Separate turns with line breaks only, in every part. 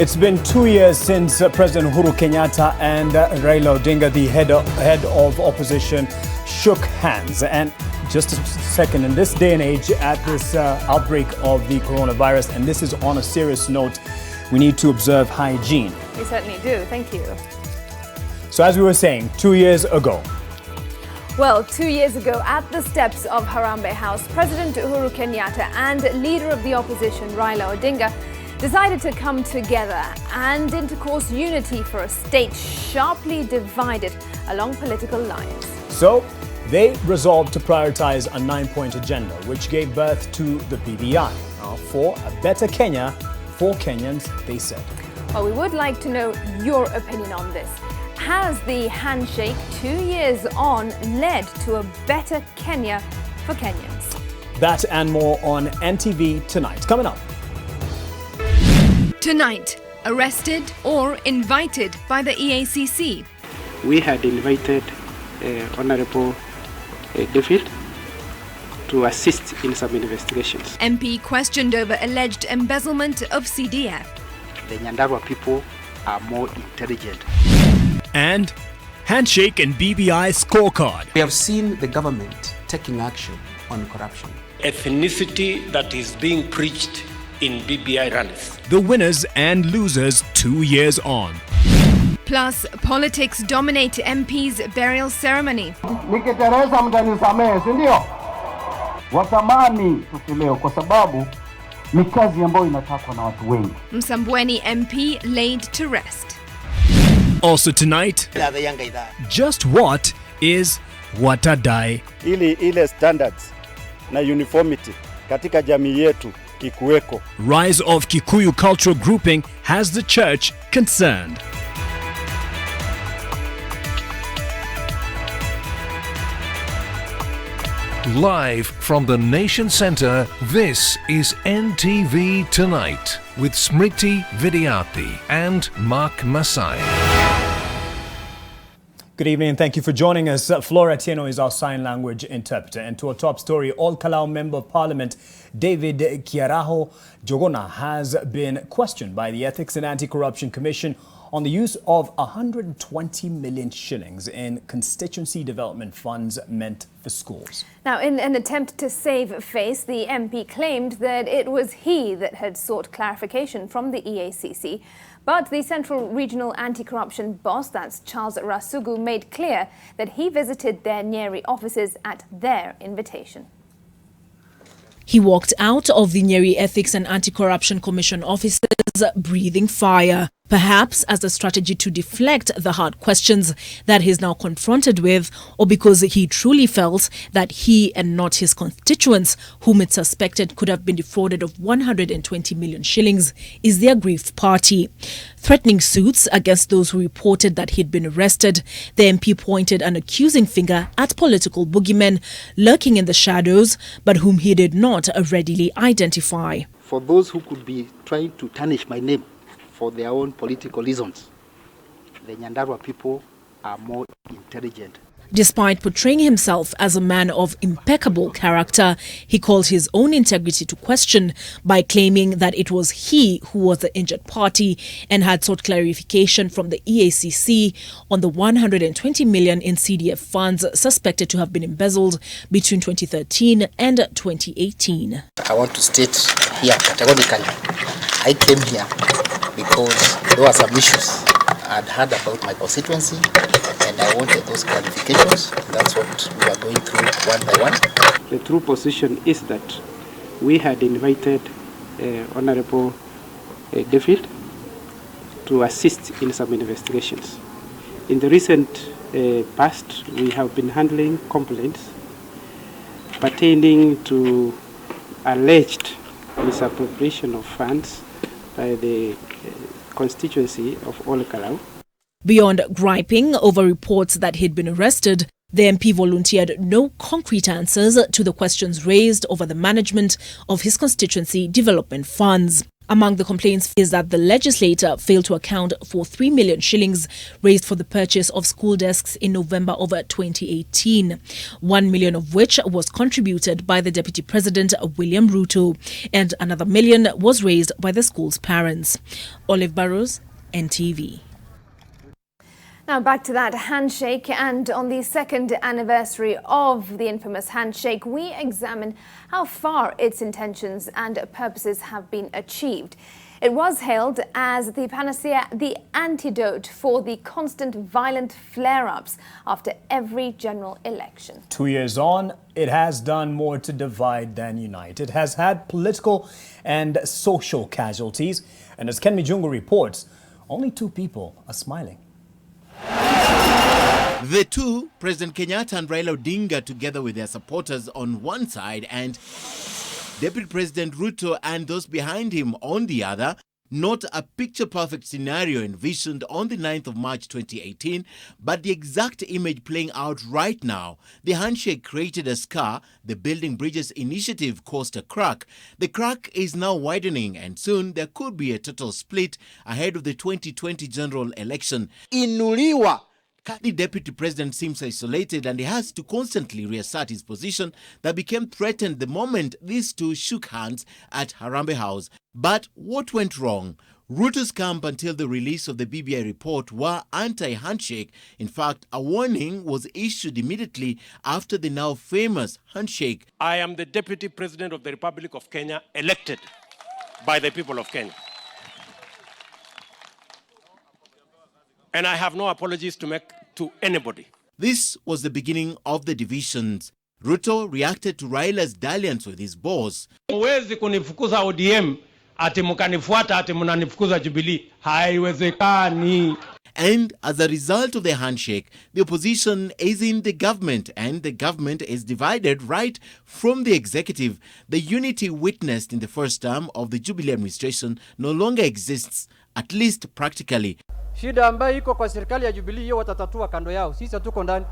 It's been 2 years since President Uhuru Kenyatta and Raila Odinga, the head of opposition, shook hands. And just a second, in this day and age, at this outbreak of the coronavirus, and this is on a serious note, we need to observe hygiene.
We certainly do. Thank you.
So as we were saying, 2 years ago.
Well, 2 years ago, at the steps of Harambee House, President Uhuru Kenyatta and leader of the opposition, Raila Odinga, decided to come together and intercourse unity for a state sharply divided along political lines.
So they resolved to prioritize a 9-point agenda, which gave birth to the BBI. For a better Kenya, for Kenyans, they said.
Well, we would like to know your opinion on this. Has the handshake 2 years on led to a better Kenya for Kenyans?
That and more on NTV tonight. Coming up.
Tonight, arrested or invited by the EACC.
We had invited Honorable David to assist in some investigations.
MP questioned over alleged embezzlement of CDF.
The Nyandarua people are more intelligent.
And Handshake and BBI scorecard.
We have seen the government taking action on corruption.
Ethnicity that is being preached in BBI rallies.
The winners and losers 2 years on.
Plus, politics dominate MP's burial ceremony.
Nikitereza mtanisamehe, si ndio? Watamani tusileo kwa sababu ni kazi ambayo inatakwa na watu wengi.
Msambweni MP laid to rest.
Also tonight, just what is watadai?
Ile standards na uniformity katika jamii yetu ikuweko.
Rise of Kikuyu cultural grouping has the church concerned.
Live from the Nation Centre, this is NTV Tonight with Smriti Vidyarthi and Mark Masai.
Good evening and thank you for joining us. Flora Tieno is our sign language interpreter. And to our top story, All Kalau Member of Parliament David Kiaraho Jogona has been questioned by the Ethics and Anti-Corruption Commission on the use of 120 million shillings in constituency development funds meant for schools.
Now, in an attempt to save face, the MP claimed that it was he that had sought clarification from the EACC. But the Central Regional Anti-Corruption boss, that's Charles Rasugu, made clear that he visited their Nyeri offices at their invitation.
He walked out of the Nyeri Ethics and Anti-Corruption Commission offices breathing fire, perhaps as a strategy to deflect the hard questions that he's now confronted with, or because he truly felt that he and not his constituents, whom it suspected could have been defrauded of 120 million shillings, is the aggrieved party. Threatening suits against those who reported that he'd been arrested, the MP pointed an accusing finger at political boogeymen lurking in the shadows, but whom he did not readily identify.
For those who could be trying to tarnish my name for their own political reasons, the Nyandarua people are more intelligent.
Despite portraying himself as a man of impeccable character, he called his own integrity to question by claiming that it was he who was the injured party and had sought clarification from the EACC on the 120 million in CDF funds suspected to have been embezzled between 2013 and 2018.
I want to state here categorically, I came here because there were some issues I'd heard about my constituency and I wanted those clarifications. That's what we are going through one by one.
The true position is that we had invited Honorable David to assist in some investigations. In the recent past, we have been handling complaints pertaining to alleged misappropriation of funds by the constituency of All Kalau.
Beyond griping over reports that he'd been arrested, the MP volunteered no concrete answers to the questions raised over the management of his constituency development funds. Among the complaints is that the legislator failed to account for 3 million shillings raised for the purchase of school desks in November of 2018, 1 million of which was contributed by the Deputy President William Ruto, and another million was raised by the school's parents. Olive Barrows, NTV.
Now back to that handshake, and on the second anniversary of the infamous handshake, we examine how far its intentions and purposes have been achieved. It was hailed as the panacea, the antidote for the constant violent flare-ups after every general election.
2 years on, it has done more to divide than unite. It has had political and social casualties, and as Ken Mijungu reports, only 2 people are smiling.
The two, President Kenyatta and Raila Odinga, together with their supporters on one side and Deputy President Ruto and those behind him on the other, not a picture-perfect scenario envisioned on the 9th of March 2018, but the exact image playing out right now. The handshake created a scar, the Building Bridges initiative caused a crack. The crack is now widening, and soon there could be a total split ahead of the 2020 general election. Inuliwa! The deputy president seems isolated and he has to constantly reassert his position that became threatened the moment these two shook hands at Harambee House. But what went wrong? Ruto's camp until the release of the BBI report were anti-handshake. In fact, a warning was issued immediately after the now famous handshake.
I am the Deputy President of the Republic of Kenya, elected by the people of Kenya. And I have no apologies to make to anybody.
This was the beginning of the divisions. Ruto reacted to Raila's dalliance with his boss.
Huwezi kunifukuza ODM ati mkanifuata ati mnanifukuza Jubilee. Haiwezekani.
And as a result of the handshake, the opposition is in the government and the government is divided right from the executive. The unity witnessed in the first term of the Jubilee administration no longer exists, at least practically.
Shida ambayo iko kwa serikali ya Jubilee hiyo watatatua kando yao. Sisi tuko ndani.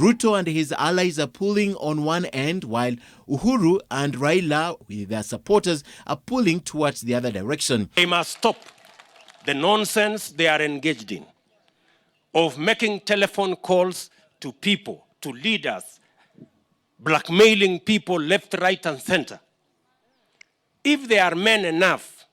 Ruto and his allies are pulling on one end while Uhuru and Raila with their supporters are pulling towards the other direction.
They must stop the nonsense they are engaged in of making telephone calls to people, to leaders, blackmailing people left, right and center. If they are men enough,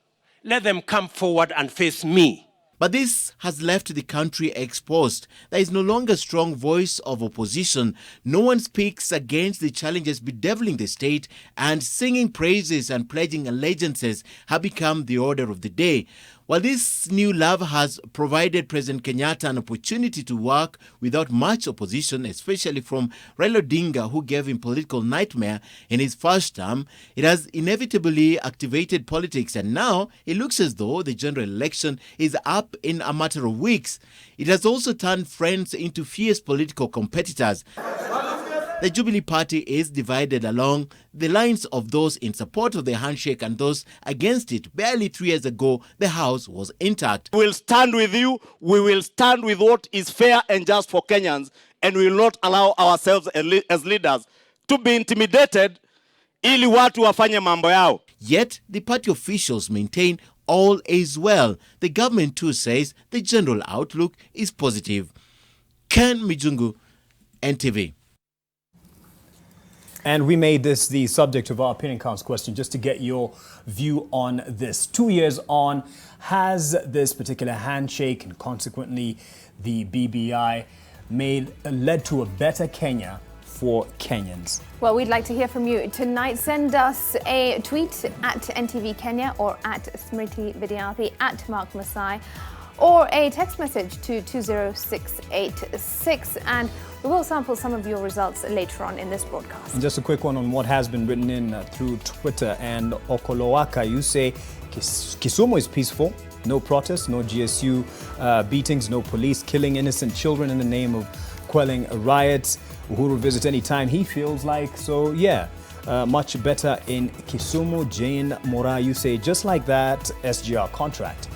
let them come forward and face me.
But this has left the country exposed. There is no longer a strong voice of opposition. No one speaks against the challenges bedeviling the state, and singing praises and pledging allegiances have become the order of the day. While this new love has provided President Kenyatta an opportunity to work without much opposition, especially from Raila Odinga, who gave him political nightmare in his first term, it has inevitably activated politics, and now it looks as though the general election is up in a matter of weeks. It has also turned friends into fierce political competitors. The Jubilee Party is divided along the lines of those in support of the handshake and those against it. Barely 3 years ago, the House was intact.
We will stand with you. We will stand with what is fair and just for Kenyans, and we will not allow ourselves as leaders to be intimidated ili watu wafanye mambo yao.
Yet, the party officials maintain all is well. The government too says the general outlook is positive. Ken Mijungu, NTV.
And we made this the subject of our opinion counts question just to get your view on this. 2 years on, has this particular handshake and consequently the BBI led to a better Kenya for Kenyans?
Well, we'd like to hear from you tonight. Send us a tweet at NTV Kenya or at Smriti Vidyarthi at Mark Masai, or a text message to 20686, and we will sample some of your results later on in this broadcast.
And just a quick one on what has been written in through Twitter. And Okolowaka, you say Kisumu is peaceful, no protests, no GSU beatings, no police killing innocent children in the name of quelling riots. Uhuru visits anytime he feels like. So yeah, much better in Kisumu. Jane Mora, you say just like that SGR contract.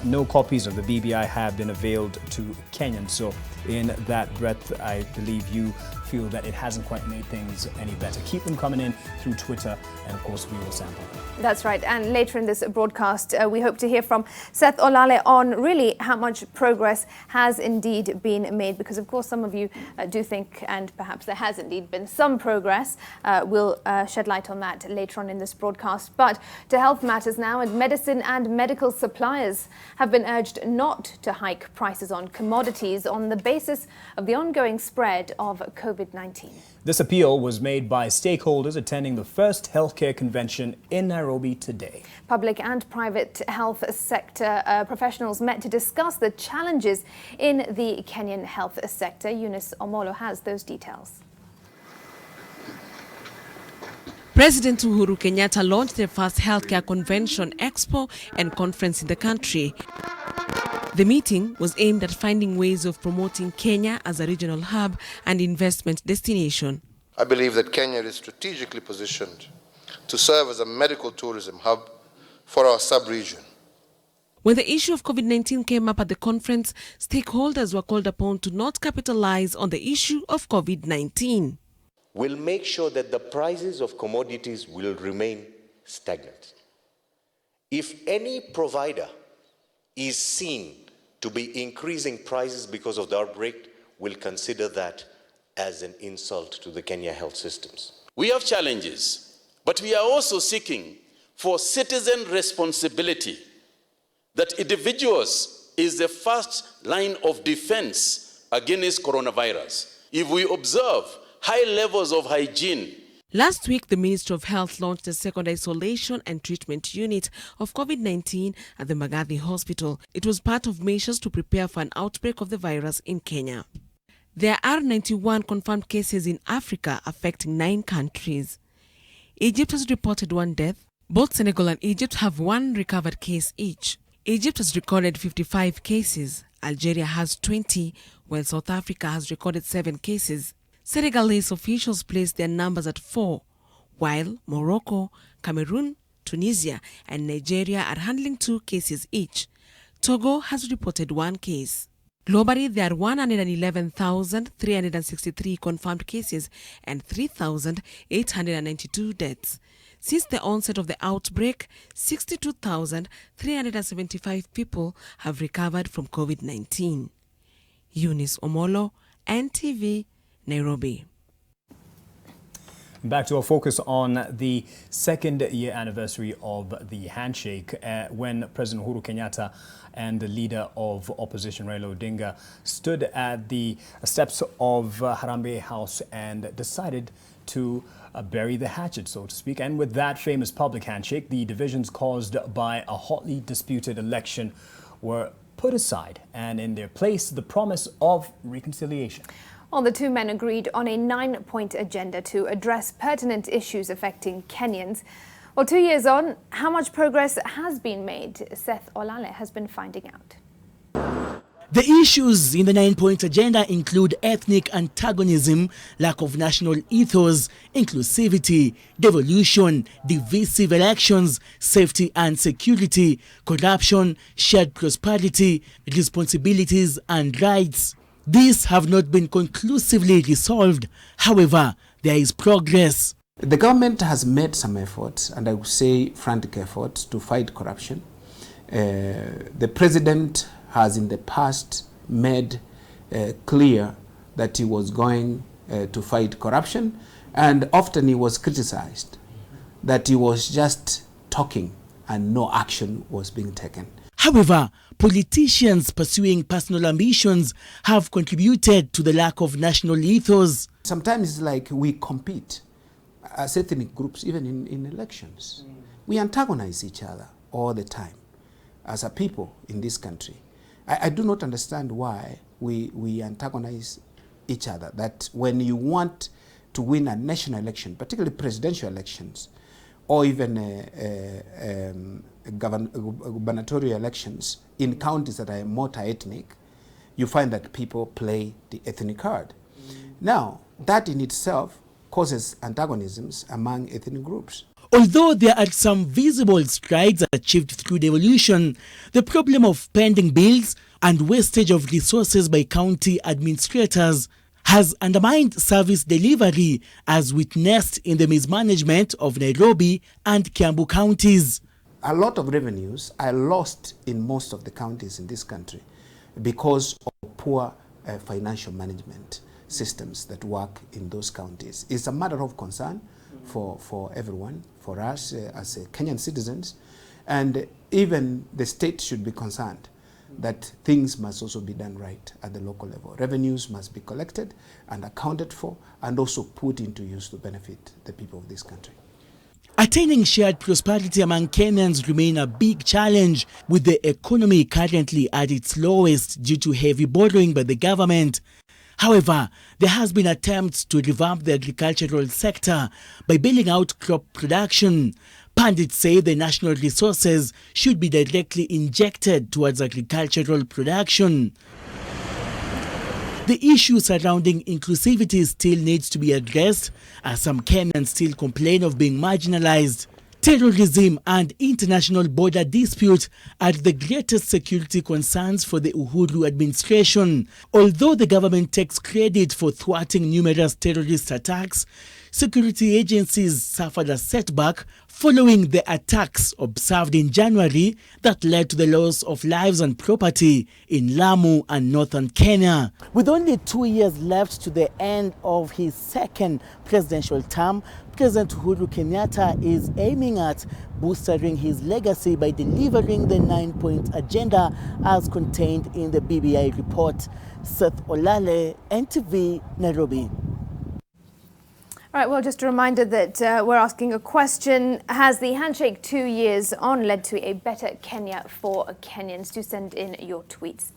No copies of the BBI have been availed to Kenyans. So in that breath, I believe you feel that it hasn't quite made things any better. Keep them coming in through Twitter, and of course we will sample them.
That's right. And later in this broadcast, we hope to hear from Seth Olale on really how much progress has indeed been made, because of course some of you do think, and perhaps there has indeed been some progress. We'll shed light on that later on in this broadcast. But to health matters now, and medicine and medical suppliers have been urged not to hike prices on commodities on the basis of the ongoing spread of COVID-19.
This appeal was made by stakeholders attending the first healthcare convention in Nairobi today.
Public and private health sector professionals met to discuss the challenges in the Kenyan health sector. Eunice Omolo has those details.
President Uhuru Kenyatta launched the first healthcare convention, expo and conference in the country. The meeting was aimed at finding ways of promoting Kenya as a regional hub and investment destination.
I believe that Kenya is strategically positioned to serve as a medical tourism hub for our sub-region.
When the issue of COVID-19 came up at the conference, stakeholders were called upon to not capitalize on the issue of COVID-19.
We'll make sure that the prices of commodities will remain stagnant. If any provider is seen to be increasing prices because of the outbreak, we'll consider that as an insult to the Kenya health systems.
We have challenges, but we are also seeking for citizen responsibility, that individuals is the first line of defense against coronavirus. If we observe high levels of hygiene.
Last week, the Ministry of Health launched a second isolation and treatment unit of COVID-19 at the Magathi Hospital. It was part of measures to prepare for an outbreak of the virus in Kenya. There are 91 confirmed cases in Africa, affecting 9 countries. Egypt has reported 1 death. Both Senegal and Egypt have 1 recovered case each. Egypt has recorded 55 cases. Algeria has 20, while South Africa has recorded 7 cases. Senegalese officials placed their numbers at 4, while Morocco, Cameroon, Tunisia and Nigeria are handling 2 cases each. Togo has reported 1 case. Globally, there are 111,363 confirmed cases and 3,892 deaths. Since the onset of the outbreak, 62,375 people have recovered from COVID-19. Eunice Omolo, NTV, Nairobi.
Back to our focus on the second-year anniversary of the Handshake, when President Uhuru Kenyatta and the leader of opposition Raila Odinga stood at the steps of Harambee House and decided to bury the hatchet, so to speak. And with that famous public handshake, the divisions caused by a hotly disputed election were put aside, and in their place, the promise of reconciliation.
Well, the 2 men agreed on a 9-point agenda to address pertinent issues affecting Kenyans. Well, 2 years on, how much progress has been made? Seth Olale has been finding out.
The issues in the 9-point agenda include ethnic antagonism, lack of national ethos, inclusivity, devolution, divisive elections, safety and security, corruption, shared prosperity, responsibilities and rights. These have not been conclusively resolved. However, there is progress.
The government has made some efforts, and I would say frantic efforts, to fight corruption. The president has in the past made clear that he was going to fight corruption, and often he was criticized that he was just talking and no action was being taken.
However, politicians pursuing personal ambitions have contributed to the lack of national ethos.
Sometimes it's like we compete as ethnic groups, even in elections. We antagonize each other all the time as a people in this country. I do not understand why we antagonize each other, that when you want to win a national election, particularly presidential elections, or even gubernatorial elections in counties that are multi-ethnic, you find that people play the ethnic card. Now, that in itself causes antagonisms among ethnic groups.
Although there are some visible strides achieved through devolution, the problem of pending bills and wastage of resources by county administrators has undermined service delivery as witnessed in the mismanagement of Nairobi and Kiambu counties.
A lot of revenues are lost in most of the counties in this country because of poor financial management systems that work in those counties. It's a matter of concern for everyone, for us as Kenyan citizens, and even the state should be concerned that things must also be done right at the local level. Revenues must be collected and accounted for and also put into use to benefit the people of this country.
Attaining shared prosperity among Kenyans remain a big challenge, with the economy currently at its lowest due to heavy borrowing by the government. However, there has been attempts to revamp the agricultural sector by bailing out crop production. Pundits say the national resources should be directly injected towards agricultural production. The issue surrounding inclusivity still needs to be addressed, as some Kenyans still complain of being marginalized. Terrorism and international border dispute are the greatest security concerns for the Uhuru administration. Although the government takes credit for thwarting numerous terrorist attacks, security agencies suffered a setback following the attacks observed in January that led to the loss of lives and property in Lamu and northern Kenya. With only 2 years left to the end of his second presidential term, President Uhuru Kenyatta is aiming at boosting his legacy by delivering the 9-point agenda as contained in the BBI report. Seth Olale, NTV, Nairobi.
All right, well, just a reminder that we're asking a question. Has the handshake 2 years on led to a better Kenya for Kenyans? Do send in your tweets.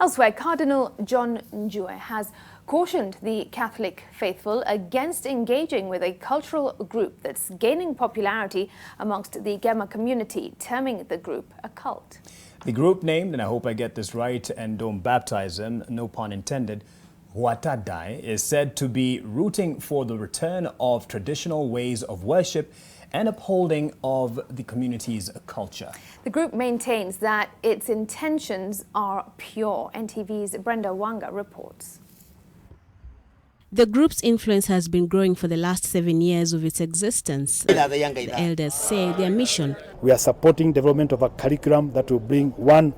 Elsewhere, Cardinal John Njue has cautioned the Catholic faithful against engaging with a cultural group that's gaining popularity amongst the Gema community, terming the group a cult.
The group named, and I hope I get this right and don't baptize them, no pun intended, Huatadai, is said to be rooting for the return of traditional ways of worship and upholding of the community's culture.
The group maintains that its intentions are pure. NTV's Brenda Wanga reports.
The group's influence has been growing for the last 7 years of its existence. The elders say their mission.
We are supporting development of a curriculum that will bring one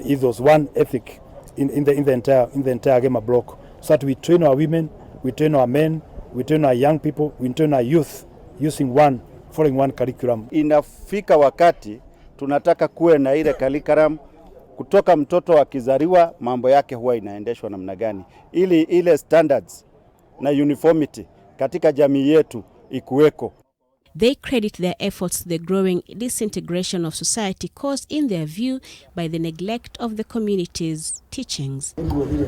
ethos, one ethic in the entire Gema block, so that we train our women, we train our men, we train our young people, we train our youth following one curriculum.
Inafika wakati tunataka kuwe na ile curriculum kutoka mtoto akizaliwa mambo yake huwa inaendeshwa namna gani, ili ile standards na uniformity katika jamii yetu ikuweko.
They credit their efforts to the growing disintegration of society caused, in their view, by the neglect of the community's teachings.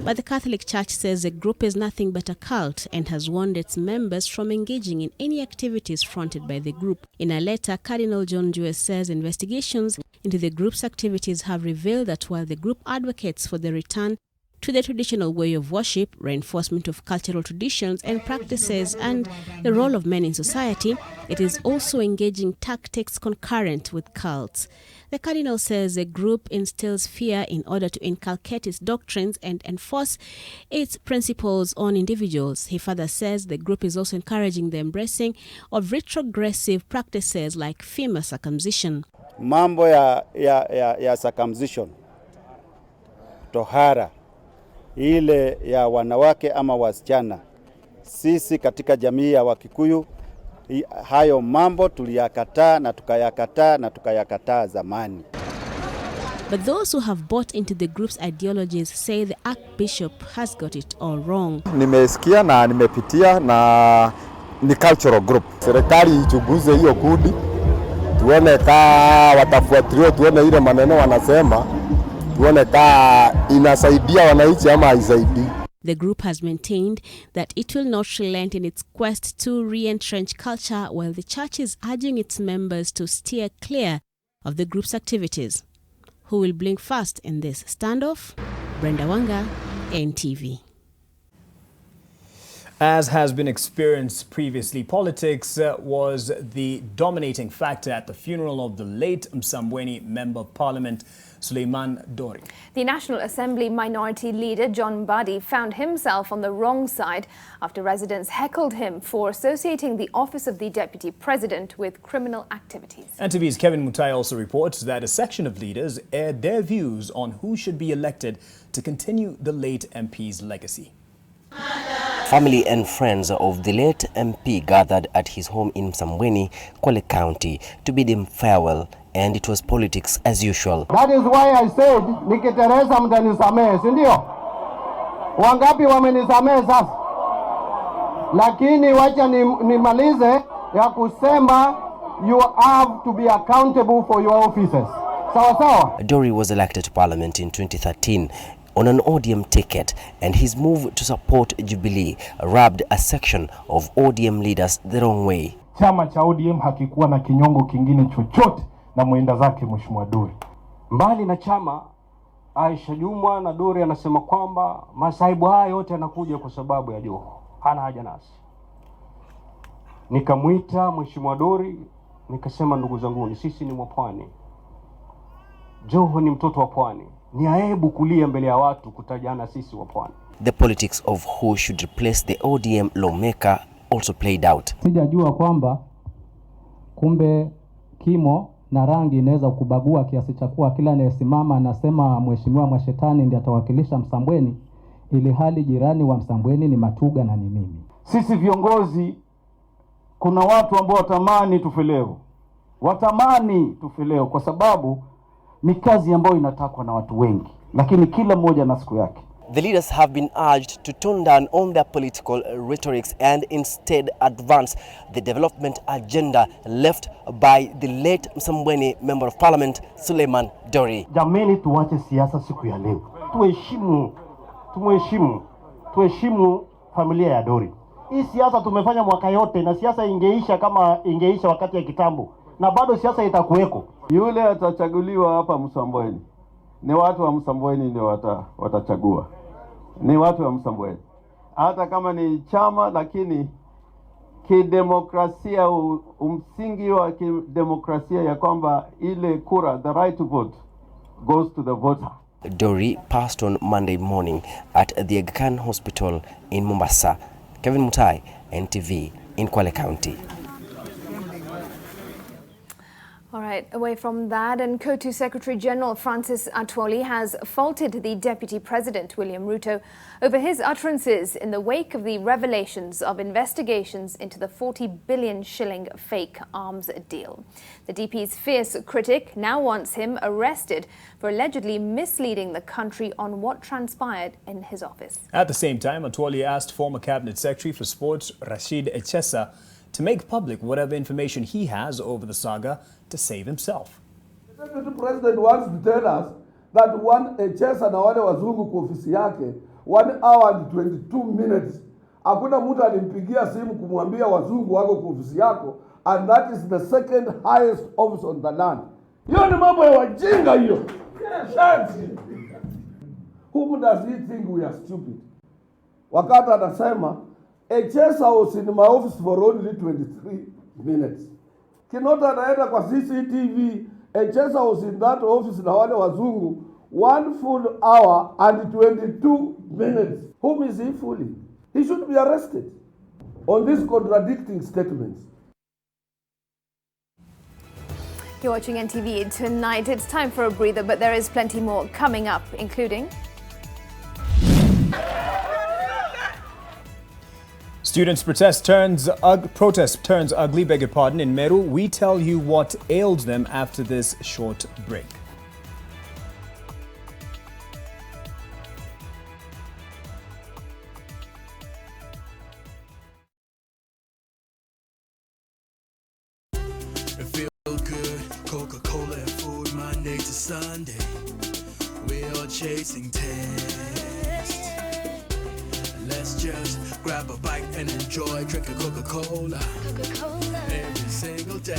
But the Catholic Church says the group is nothing but a cult and has warned its members from engaging in any activities fronted by the group. In a letter, Cardinal John Njue says investigations into the group's activities have revealed that while the group advocates for the return to the traditional way of worship, reinforcement of cultural traditions and practices, and the role of men in society, it is also engaging tactics concurrent with cults. The Cardinal says the group instills fear in order to inculcate its doctrines and enforce its principles on individuals. He further says the group is also encouraging the embracing of retrogressive practices like female circumcision.
Mambo ya circumcision, tohara, ile ya wanawake ama wasichana, sisi katika jamii ya Wakikuyu hayo mambo tuliyakataa na tukayakataa zamani.
But those who have bought into the group's ideologies say the Archbishop has got it all wrong.
Nimesikia na nimepitia na ni cultural group. Serikali ichunguze hiyo kundi, tuone kama watafuatilia, tuone ile maneno wanasema, tuone kama inasaidia wananchi ama haisaidii.
The group has maintained that it will not relent in its quest to re-entrench culture, while the church is urging its members to steer clear of the group's activities. Who will blink first in this standoff? Brenda Wanga, NTV.
As has been experienced previously, politics was the dominating factor at the funeral of the late Msambweni Member of Parliament Suleiman Dori.
The National Assembly Minority Leader John Mbadi found himself on the wrong side after residents heckled him for associating the office of the Deputy President with criminal activities.
NTV's Kevin Mutai also reports that a section of leaders aired their views on who should be elected to continue the late MP's legacy.
Family and friends of the late MP gathered at his home in Msambweni, Kwale County, to bid him farewell, and it was politics as usual.
That is why I said, nikitereza mtanisamehe, si ndio? Wangapi wamenisamehe sasa? Lakini wacha nimalize ya kusema you have to be accountable for your offices. Sawa sawa?
Dori was elected to parliament in 2013 on an ODM ticket, and his move to support Jubilee rubbed a section of ODM leaders the wrong way.
Chama cha ODM hakikuwa na kinyongo kingine chochote na mwenda zake Mheshimiwa Dori.
Mbali na chama, Aisha Jumwa na Dori anasema kwamba masaibu haya yote yanakuja kwa sababu ya Joho. Hana haja nasi. Nikamuita Mheshimiwa Dori, nikasema ndugu zangu, sisi ni Mwapwani. Joho ni mtoto wa Pwani. Ni aibu kulia mbele ya watu kutajana sisi wa Pwani.
The politics of who should replace the ODM lawmaker also played out.
Sijajua kwamba kumbe kimo na rangi inaweza kubagua kiasi cha kuwa kila anayesimama anasema Mheshimiwa Mwashetani ndiye atawakilisha Msambweni, ili hali jirani wa Msambweni ni Matuga na ni mimi.
Sisi viongozi, kuna watu ambao watamani tufeleo kwa sababu ni kazi ambayo inatakwa na watu wengi, lakini kila mmoja na siku yake.
The leaders have been urged to tone down on their political rhetorics and instead advance the development agenda left by the late Msambweni Member of Parliament, Suleiman Dori.
Jameni, tuache siasa siku ya leo. Tuheshimu familia ya Dori. Hii siasa tumefanya mwaka yote, na siasa ingeisha kama ingeisha wakati ya kitambo, na bado siasa itakuweko.
Yule atachaguliwa hapa Msambweni, ni watu wa Msambweni ndio watachagua. Ni watu wa Msambweni. Hata kama ni chama, lakini kidemokrasia, msingi wa kidemokrasia ya kwamba ile kura, the right to vote, goes to the voter.
Dori passed on Monday morning at the Aga Khan Hospital in Mombasa. Kevin Mutai, NTV, in Kwale County.
All right, away from that, and COTU Secretary General Francis Atwoli has faulted the Deputy President William Ruto over his utterances in the wake of the revelations of investigations into the 40 billion shilling fake arms deal. The DP's fierce critic now wants him arrested for allegedly misleading the country on what transpired in his office.
At the same time, Atwoli asked former Cabinet Secretary for Sports Rashid Echesa to make public whatever information he has over the saga to save himself.
The Deputy President wants to tell us that one Echesa na wale wazungu kwa ofisi yake 1 hour and 22 minutes. Hakuna mtu alimpigia simu kumwambia wazungu wako kwa ofisi yako, and that is the second highest office on the land. Hiyo ni mambo ya wajinga hiyo. Who does he think we are stupid? Wakati anasema Echesa was in my office for only 23 minutes. Kinota anaenda kwa CCTV, Echesa was in that office na wale wazungu 1 full hour and 22 minutes. Whom is he fooling? He should be arrested on these contradicting statements.
You're watching NTV tonight. It's time for a breather, but there is plenty more coming up, including
Students' protest turns ugly, beg your pardon, in Meru. We tell you what ailed them after this short break.
It feel good, Coca-Cola and food, Monday to Sunday. We are chasing taste. Let's just grab a bite and enjoy, drink a Coca-Cola every single day.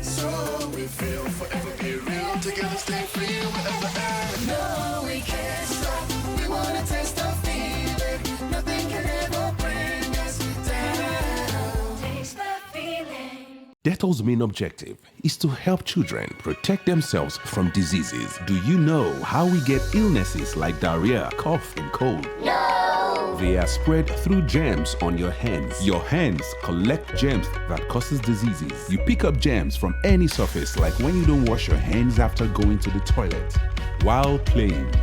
So we feel forever be real, together stay free wherever at. No, we can't stop, we wanna taste the feeling, nothing can ever bring us down. Taste the feeling.
Dettol's main objective is to help children protect themselves from diseases. Do you know how we get illnesses like diarrhea, cough, and cold?
No!
They are spread through germs on your hands. Your hands collect germs that causes diseases. You pick up germs from any surface, like when you don't wash your hands after going to the toilet, while playing.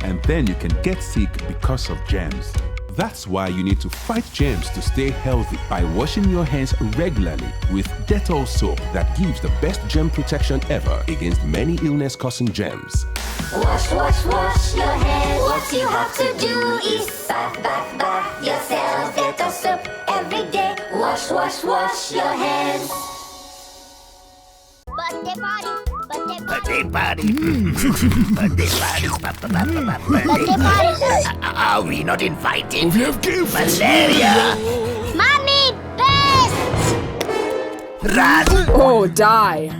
And then you can get sick because of germs. That's why you need to fight germs to stay healthy by washing your hands regularly with Dettol soap that gives the best germ protection ever against many illness-causing germs.
Wash, wash, wash your hands. What you have to do is bath, bath, bath yourself. Dettol soap every day. Wash, wash, wash your hands. Birthday party. Birthday party. Birthday party. Birthday party.
Are we not invited?
We have gifts.
Malaria.
Mommy, best.
Rat.
Oh, die.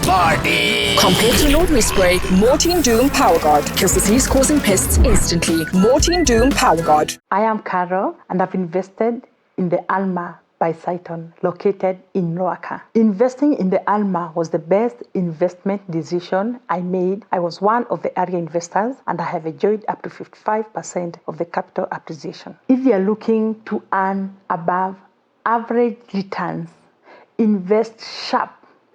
Party.
Compared to an ordinary spray, Mortein Doom Power Guard kills disease-causing pests instantly. Mortein Doom Power Guard.
I am Carol, and I've invested in the Alma by Saiton, located in Noaka. Investing in the Alma was the best investment decision I made. I was one of the area investors, and I have enjoyed up to 55% of the capital appreciation. If you are looking to earn above average returns, invest sharp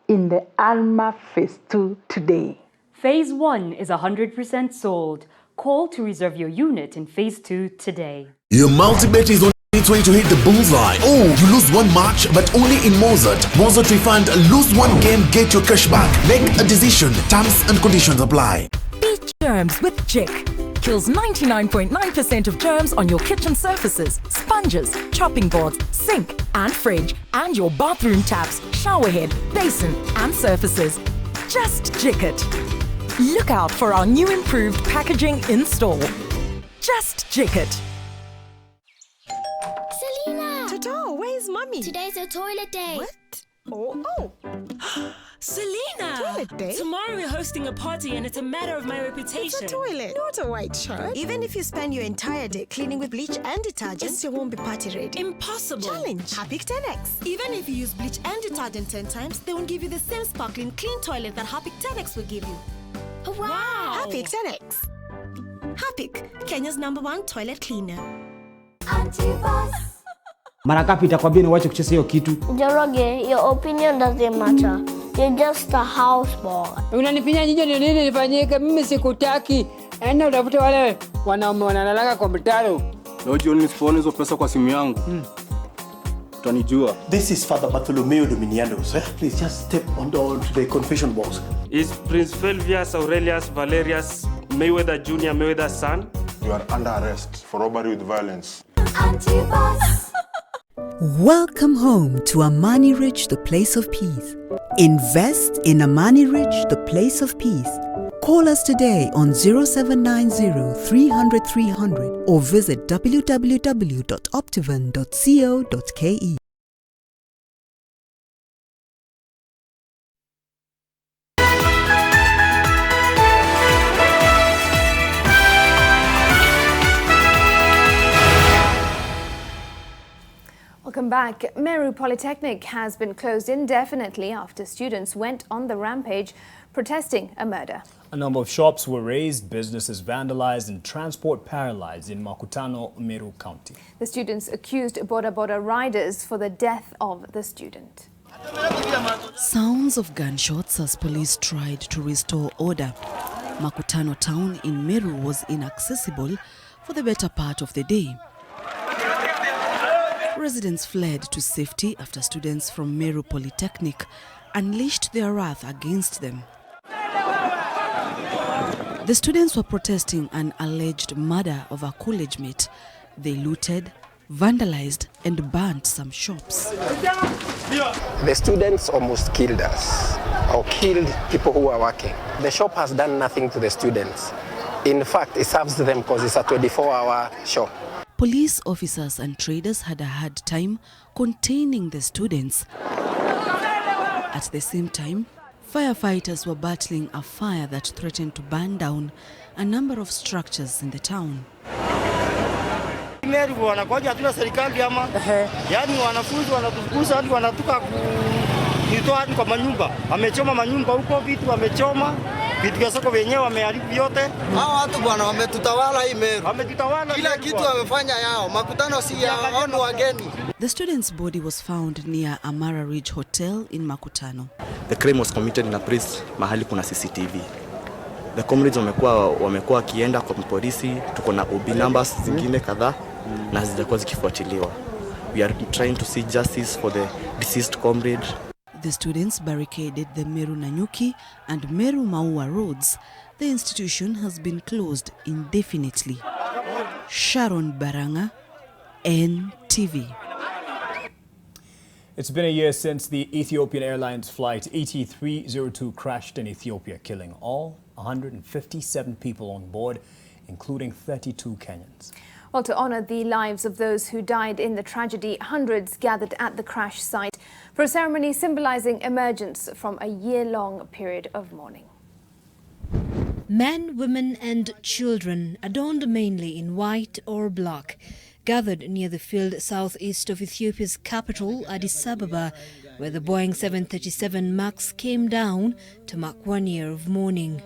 in the Alma Phase 2 today.
Phase 1 is 100% sold. Call to reserve your unit in Phase 2 today.
Your multi-bet is on its way to hit the bullseye. Oh, you lose one match, but only in Mozart. Mozart Refund, lose one game, get your cash back. Make a decision. Terms and conditions apply.
Beat germs with Jik. Kills 99.9% of germs on your kitchen surfaces, sponges, chopping boards, sink and fridge, and your bathroom taps, showerhead, basin, and surfaces. Just Jik it. Look out for our new improved packaging in store. Just Jik it.
Selena!
Toto, where's Mummy?
Today's a toilet day.
What? Oh.
Selena!
Toilet day?
Tomorrow we're hosting a party and it's a matter of my reputation.
It's a toilet, not a white shirt. Even if you spend your entire day cleaning with bleach and detergent, it still won't be party ready.
Impossible.
Challenge. Harpic 10X.
Even if you use bleach and detergent 10 times, they won't give you the same sparkling clean toilet that Harpic 10X will give you.
Wow!
Harpic 10X. Harpic, Kenya's #1 toilet cleaner.
Mara ngapi nitakwambia ni uache kucheza hiyo kitu?
Njoroge, your opinion doesn't matter. You're just a houseboy.
Unanifinya nyinyi ndio nini nifanyike? Mimi sikutaki. Enda utafute wale wanaume wanalala kwa mtaro.
Leo jioni nisipoone hizo pesa kwa simu yangu. Utanijua.
This is Father Bartholomew Dominianos. Please just step on to the confession box.
Is Prince Felvius Aurelius Valerius Mayweather Jr. Mayweather's son?
You are under arrest for robbery with violence.
Welcome home to Amani Ridge, the place of peace. Invest in Amani Ridge, the place of peace. Call us today on 0790 300 300 or visit www.optivan.co.ke.
Welcome back. Meru Polytechnic has been closed indefinitely after students went on the rampage protesting a murder.
A number of shops were razed, businesses vandalized and transport paralyzed in Makutano, Meru County.
The students accused boda riders for the death of the student.
Sounds of gunshots as police tried to restore order. Makutano town in Meru was inaccessible for the better part of the day. Residents fled to safety after students from Meru Polytechnic unleashed their wrath against them. The students were protesting an alleged murder of a college mate. They looted, vandalized and burnt some shops.
The students almost killed us, or killed people who were working. The shop has done nothing to the students. In fact, it serves them because it's a 24-hour shop.
Police officers and traders had a hard time containing the students. At the same time, firefighters were battling a fire that threatened to burn down a number of structures in the town.
Meru wanakoja hatuna serikali ama. Yaani wanafunzi wanatukuza hadi wanatuka kuitoa hadi kwa manyumba. Wamechoma manyumba huko, vitu wamechoma. Vitu vya soko wenyewe wameharibu vyote.
Hao watu bwana wametutawala hii Meru.
Wametutawala.
Kila kitu wamefanya yao. Makutano si yao, ni wageni.
The student's body was found near Amara Ridge Hotel in Makutano.
The crime was committed in a place mahali kuna CCTV. The comrades wamekuwa wakienda kwa polisi, tuko na OB numbers zingine kadhaa na hazijakuwa zikifuatiliwa. We are trying to seek justice for the deceased comrade.
The students barricaded the Meru Nanyuki and Meru Maua roads. The institution has been closed indefinitely. Sharon Baranga, NTV.
It's been a year since the Ethiopian Airlines flight ET302 crashed in Ethiopia, killing all 157 people on board, including 32 Kenyans.
Well, to honor the lives of those who died in the tragedy, hundreds gathered at the crash site for a ceremony symbolizing emergence from a year-long period of mourning.
Men, women and children, adorned mainly in white or black, gathered near the field southeast of Ethiopia's capital, Addis Ababa, where the Boeing 737 MAX came down to mark 1 year of mourning.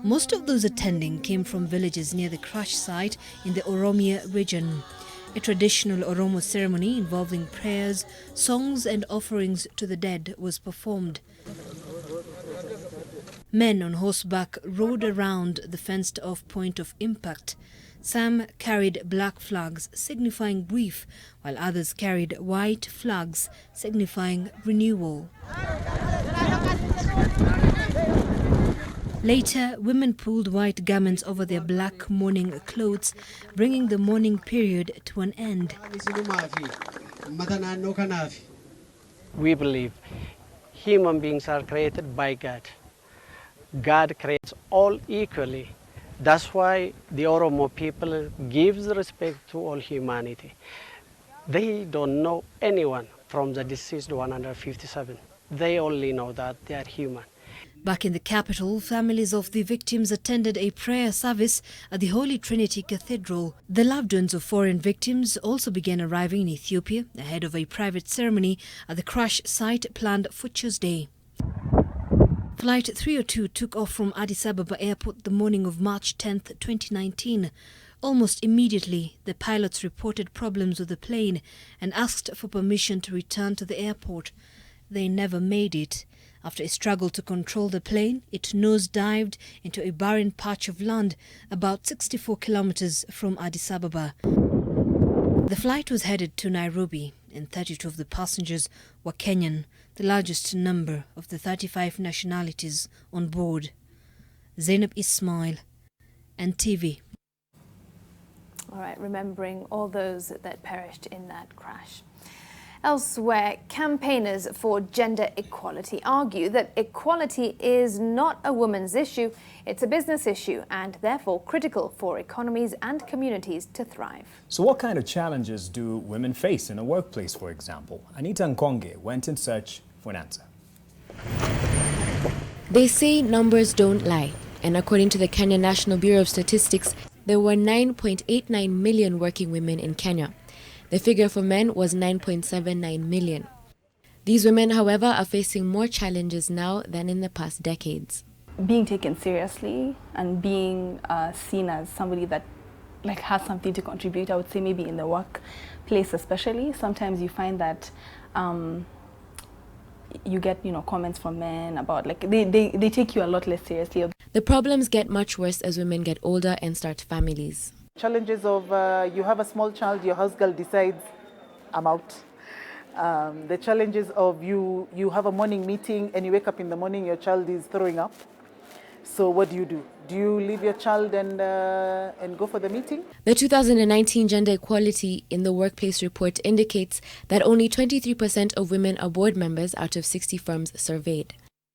Most of those attending came from villages near the crash site in the Oromia region. A traditional Oromo ceremony involving prayers, songs and offerings to the dead was performed. Men on horseback rode around the fenced-off point of impact. Some carried black flags signifying grief, while others carried white flags signifying renewal. Later, women pulled white garments over their black mourning clothes, bringing the mourning period to an end.
We believe human beings are created by God. God creates all equally. That's why the Oromo people gives respect to all humanity. They don't know anyone from the deceased 157. They only know that they are human.
Back in the capital, families of the victims attended a prayer service at the Holy Trinity Cathedral. The loved ones of foreign victims also began arriving in Ethiopia ahead of a private ceremony at the crash site planned for Tuesday. Flight 302 took off from Addis Ababa Airport the morning of March 10, 2019. Almost immediately, the pilots reported problems with the plane and asked for permission to return to the airport. They never made it. After a struggle to control the plane, it nosedived into a barren patch of land about 64 kilometers from Addis Ababa. The flight was headed to Nairobi, and 32 of the passengers were Kenyan, the largest number of the 35 nationalities on board. Zainab Ismail, NTV.
All right, remembering all those that perished in that crash. Elsewhere, campaigners for gender equality argue that equality is not a woman's issue, it's a business issue and therefore critical for economies and communities to thrive.
So what kind of challenges do women face in a workplace, for example? Anita Nkonge went in search for an answer.
They say numbers don't lie, and according to the Kenya National Bureau of Statistics, there were 9.89 million working women in Kenya. The figure for men was 9.79 million. These women, however, are facing more challenges now than in the past decades.
Being taken seriously and being seen as somebody that has something to contribute, I would say maybe in the workplace especially, sometimes you find that you get comments from men about they take you a lot less seriously.
The problems get much worse as women get older and start families.
Challenges of you have a small child, your house girl decides, I'm out. The challenges of you have a morning meeting and you wake up in the morning, your child is throwing up. So what do? Do you leave your child and go for the meeting?
The 2019 Gender Equality in the Workplace report indicates that only 23% of women are board members out of 60 firms surveyed.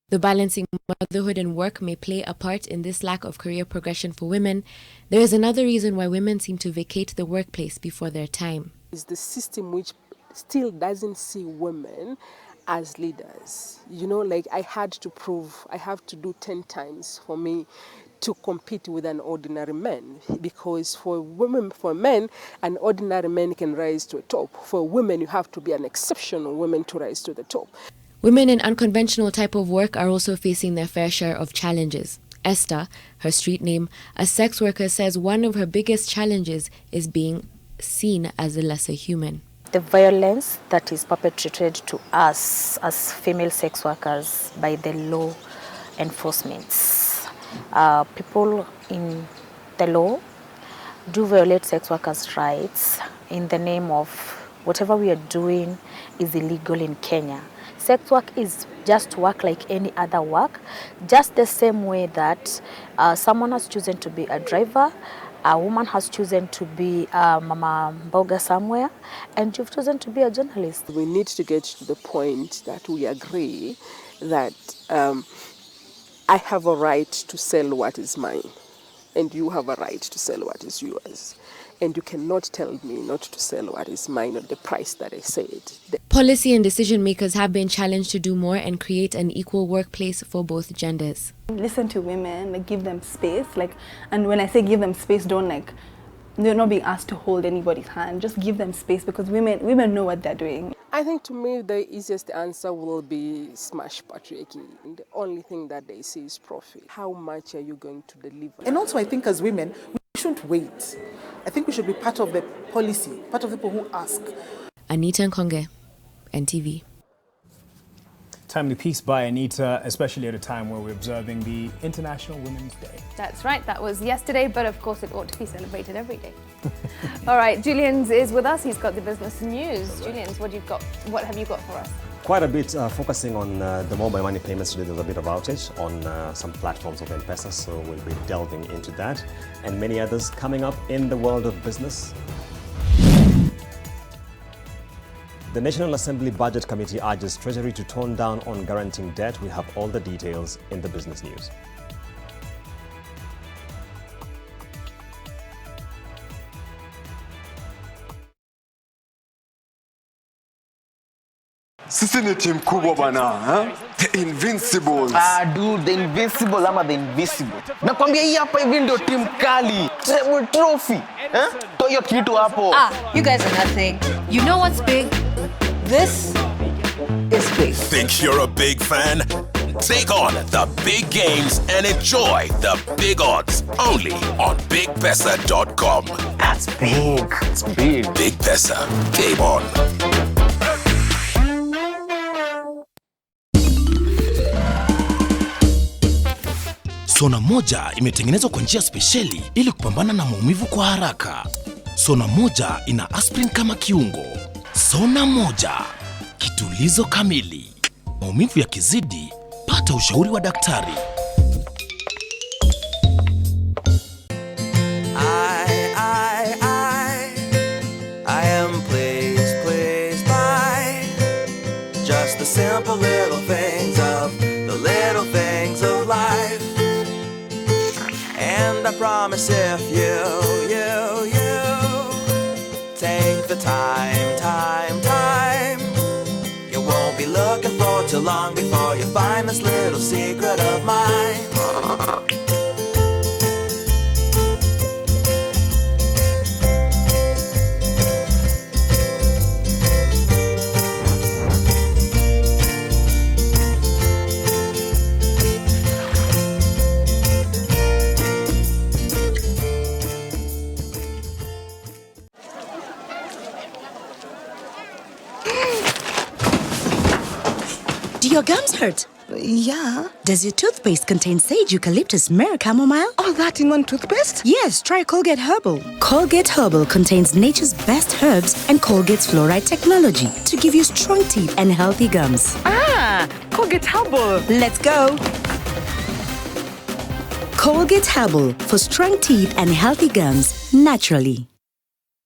Though balancing motherhood and work may play a part in this lack of career progression for women, there is another reason why women seem to vacate the workplace before their time.
It's the system which still doesn't see women
as leaders. You know, like I had to prove, I have to do 10 times for me to compete with an ordinary man, because for women, for men, an ordinary man can rise to the top. For women, you have to be an exceptional woman to rise to the top.
Women in unconventional type of work are also facing their fair share of challenges. Esther, her street name, a sex worker, says one of her biggest challenges is being seen as a lesser human.
The violence that is perpetrated to us as female sex workers by the law enforcement. People in the law do violate sex workers' rights in the name of whatever we are doing is illegal in Kenya. Sex work is just work like any other work, just the same way that someone has chosen to be a driver, a woman has chosen to be a mama mboga somewhere, and you've chosen to be a journalist. We need to get to the point that we agree that I have a right to sell what is mine, and you have a right to sell what is yours. And you cannot tell me not to sell what is mine at the price that I said.
Policy and decision makers have been challenged to do more and create an equal workplace for both genders.
Listen to women, like give them space, and when I say give them space, they're not being asked to hold anybody's hand. Just give them space, because women know what they're doing.
I think to me the easiest answer will be smash patriarchy. The only thing that they see is profit. How much are you going to deliver?
And also I think as women, we shouldn't wait. I think we should be part of the policy, part of the people who ask.
Anita Nkonge, NTV.
Timely piece by Anita, especially at a time where we're observing the International Women's Day.
That's right, that was yesterday, but of course it ought to be celebrated every day. All right, Julian's is with us. He's got the business news. Julian's, what have you got for us?
Quite a bit focusing on the mobile money payments today. There's a bit about it on some platforms of M-Pesa, so we'll be delving into that and many others coming up in the world of business. The National Assembly Budget Committee urges Treasury to tone down on guaranteeing debt. We have all the details in the business news.
Sisi ni team kubwa bana, The Invincibles.
Dude, the Invincible ama the Invisible. Nakwambia hii hapa hivi ndio team kali. Treble trophy. Toyo kitu hapo.
You guys are nothing. You know what's big? This is big.
Think you're a big fan? Take on the big games and enjoy the big odds only on bigpesa.com.
That's big. It's big.
Big Pesa. Game on.
Sona moja imetengenezwa kwa njia spesheli ili kupambana na maumivu kwa haraka. Sona moja ina aspirin kama kiungo. Sona moja, kitulizo kamili. Maumivu yakizidi, pata ushauri wa daktari.
I am pleased by just the simple little things of life. And I promise if you take the time, you won't be looking for too long before you find this little secret of mine.
Do your gums hurt?
Yeah.
Does your toothpaste contain sage, eucalyptus, Meru, chamomile?
All that in one toothpaste?
Yes, try Colgate Herbal. Colgate Herbal contains nature's best herbs and Colgate's fluoride technology to give you strong teeth and healthy gums.
Colgate Herbal.
Let's go. Colgate Herbal for strong teeth and healthy gums naturally.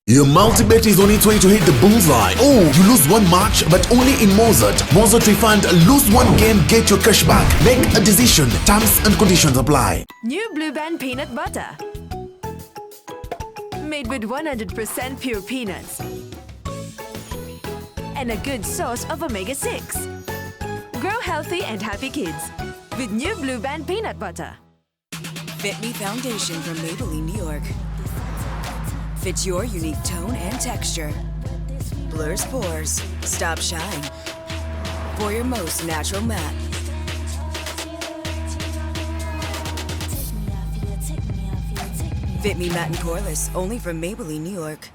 Your multi-bet is on its way to hit the bullseye. Oh, you lose one match, but only in Mozart. Mozart Refund, lose one game, get your cash back. Make a decision. Terms and conditions apply.
New Blue Band Peanut Butter. Made with 100% pure peanuts.
and a good source of omega-6. Grow healthy and happy kids with new Blue Band peanut butter.
Fit Me Foundation from Maybelline, New York. Fits your unique tone and texture. Blurs pores. Stop shine. For your most natural matte. Fit Me Matte and Poreless, only from Maybelline, New York.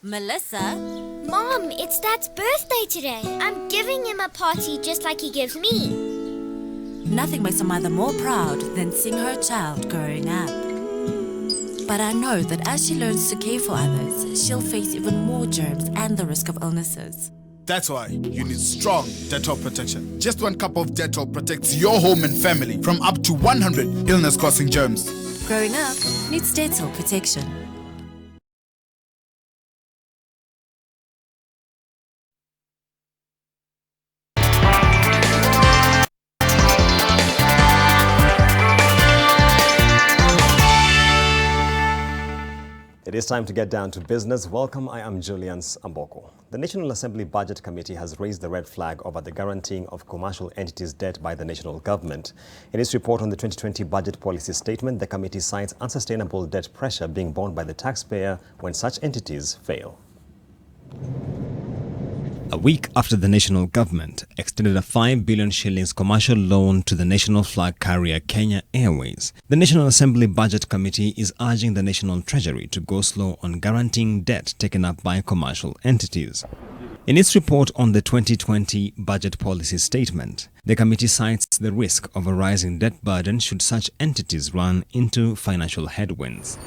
Melissa? Mom, it's Dad's birthday today. I'm giving him a party just like he gives me.
Nothing makes a mother more proud than seeing her child growing up. But I know that as she learns to care for others, she'll face even more germs and the risk of illnesses.
That's why you need strong Dettol protection. Just 1 cup of Dettol protects your home and family from up to 100 illness-causing germs.
Growing up needs Dettol protection.
It is time to get down to business. Welcome, I am Julian Amboko. The National Assembly Budget Committee has raised the red flag over the guaranteeing of commercial entities' debt by the national government. In its report on the 2020 budget policy statement, the committee cites unsustainable debt pressure being borne by the taxpayer when such entities fail. A week after the national government extended a 5 billion shillings commercial loan to the national flag carrier Kenya Airways, the National Assembly Budget Committee is urging the National Treasury to go slow on guaranteeing debt taken up by commercial entities. In its report on the 2020 budget policy statement, the committee cites the risk of a rising debt burden should such entities run into financial headwinds.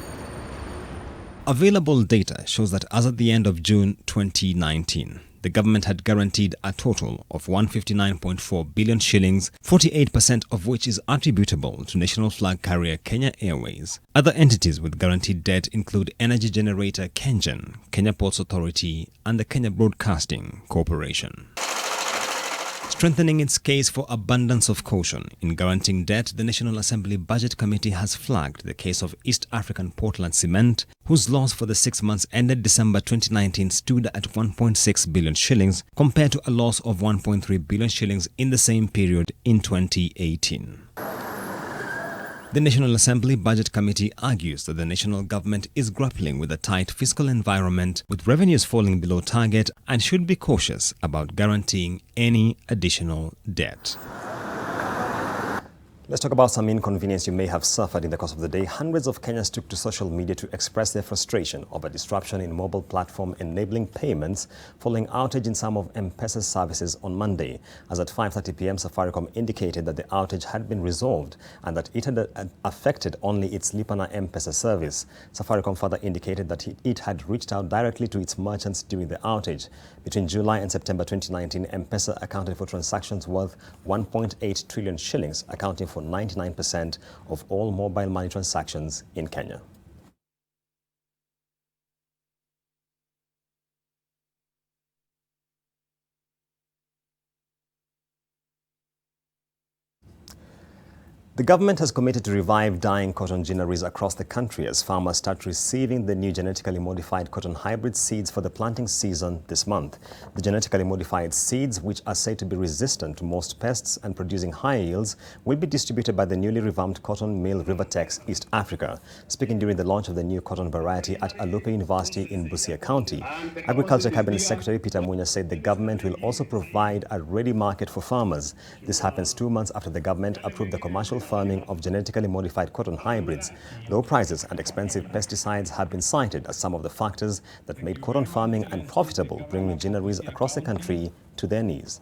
Available data shows that as at the end of June 2019, the government had guaranteed a total of 159.4 billion shillings, 48% of which is attributable to national flag carrier Kenya Airways. Other entities with guaranteed debt include energy generator KenGen, Kenya Ports Authority, and the Kenya Broadcasting Corporation. Strengthening its case for abundance of caution in guaranteeing debt, the National Assembly Budget Committee has flagged the case of East African Portland Cement, whose loss for the 6 months ended December 2019 stood at 1.6 billion shillings compared to a loss of 1.3 billion shillings in the same period in 2018. The National Assembly Budget Committee argues that the national government is grappling with a tight fiscal environment with revenues falling below target and should be cautious about guaranteeing any additional debt. Let's talk about some inconvenience you may have suffered in the course of the day. Hundreds of Kenyans took to social media to express their frustration over disruption in mobile platform enabling payments following outage in some of M-Pesa's services on Monday. As at 5:30 p.m., Safaricom indicated that the outage had been resolved and that it had affected only its Lipa na M-Pesa service. Safaricom further indicated that it had reached out directly to its merchants during the outage. Between July and September 2019, M-Pesa accounted for transactions worth 1.8 trillion shillings, accounting for 99% of all mobile money transactions in Kenya. The government has committed to revive dying cotton ginneries across the country as farmers start receiving the new genetically modified cotton hybrid seeds for the planting season this month. The genetically modified seeds, which are said to be resistant to most pests and producing high yields, will be distributed by the newly revamped cotton mill Rivertex East Africa. Speaking during the launch of the new cotton variety at Alupe University in Busia County, Agriculture Cabinet Secretary Peter Munya said the government will also provide a ready market for farmers. This happens 2 months after the government approved the commercial farming of genetically modified cotton hybrids. Low prices and expensive pesticides have been cited as some of the factors that made cotton farming unprofitable, bringing ginneries across the country to their knees.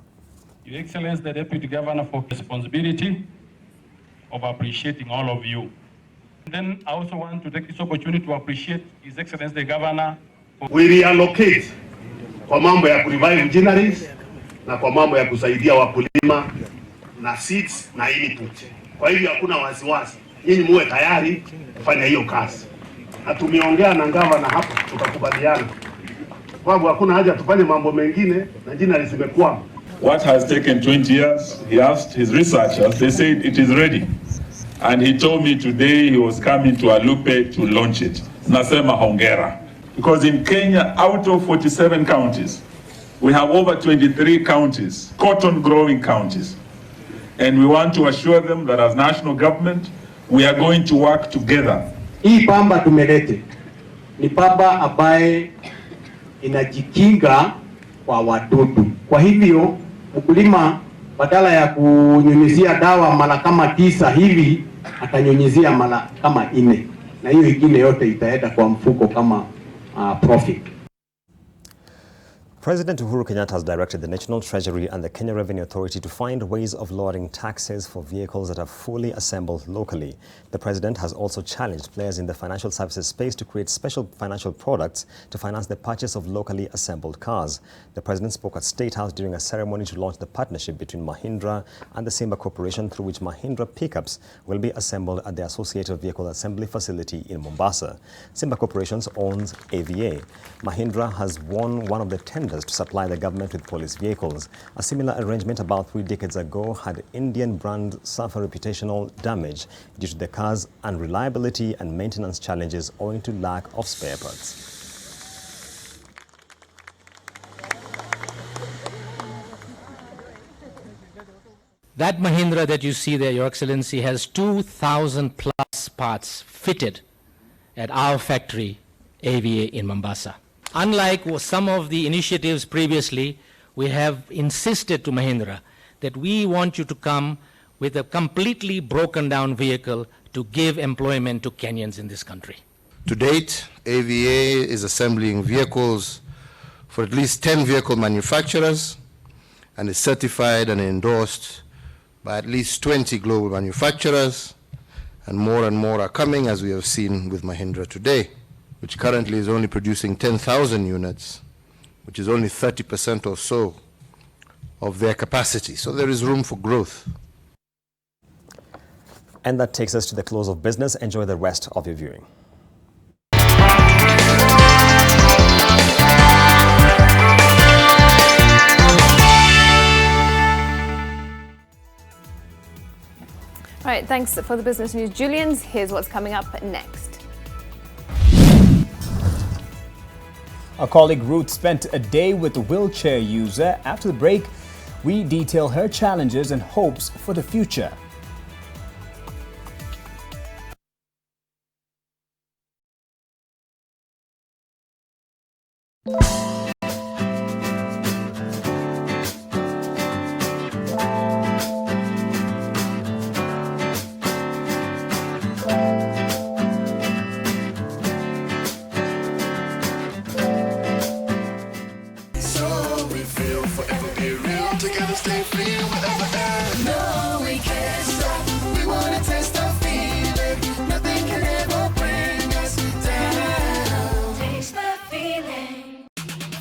Your Excellency, the Deputy Governor, for responsibility of appreciating all of you. And then I also want to take this opportunity to appreciate His Excellency the Governor
We reallocate kwa mambo ya revive visionaries na kwa mambo ya kusaidia wakulima na seeds na input. Kwa hivyo hakuna wasiwasi. Nyinyi muwe tayari kufanya hiyo kazi. Na tumeongea na gavana hapa tukakubaliana. Kwa hakuna haja tufanye mambo mengine na jina lisimekuwa.
What has taken 20 years, he asked his researchers, they said it is ready. And he told me today he was coming to Alupe to launch it. Nasema hongera. Because in Kenya, out of 47 counties, we have over 23 counties, cotton growing counties. And we want to assure them that as national government, we are going to work together.
Hii pamba tumelete ni pamba ambaye inajikinga kwa wadudu. Kwa hivyo mkulima badala ya kunyunyizia dawa mara kama 9 hivi atanyunyizia mara kama 4, na hiyo ingine yote itaenda kwa mfuko kama profit.
President Uhuru Kenyatta has directed the National Treasury and the Kenya Revenue Authority to find ways of lowering taxes for vehicles that are fully assembled locally. The president has also challenged players in the financial services space to create special financial products to finance the purchase of locally assembled cars. The president spoke at State House during a ceremony to launch the partnership between Mahindra and the Simba Corporation, through which Mahindra pickups will be assembled at the Associated Vehicle Assembly Facility in Mombasa. Simba Corporation owns AVA. Mahindra has won one of the tenders to supply the government with police vehicles. A similar arrangement about 3 decades ago had Indian brand suffer reputational damage due to the car's unreliability and maintenance challenges owing to lack of spare parts.
That Mahindra that you see there, Your Excellency, has 2,000 plus parts fitted at our factory, AVA, in Mombasa. Unlike some of the initiatives previously, we have insisted to Mahindra that we want you to come with a completely broken down vehicle to give employment to Kenyans in this country.
To date, AVA is assembling vehicles for at least 10 vehicle manufacturers and is certified and endorsed by at least 20 global manufacturers, and more are coming, as we have seen with Mahindra today, which currently is only producing 10,000 units, which is only 30% or so of their capacity. So there is room for growth.
And that takes us to the close of business. Enjoy the rest of your viewing.
All right, thanks for the business news, Julians. Here's what's coming up next.
Our colleague Ruth spent a day with a wheelchair user. After the break, we detail her challenges and hopes for the future.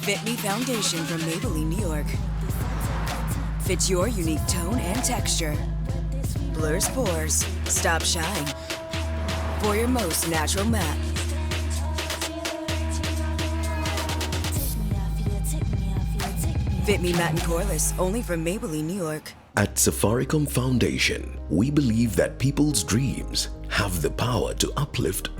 Fit Me Foundation from Maybelline, New York. Fits your unique tone and texture. Blurs pores, stops shine. For your most natural matte. Fit Me Matte and Coreless, only from Maybelline, New York.
At Safaricom Foundation, we believe that people's dreams have the power to uplift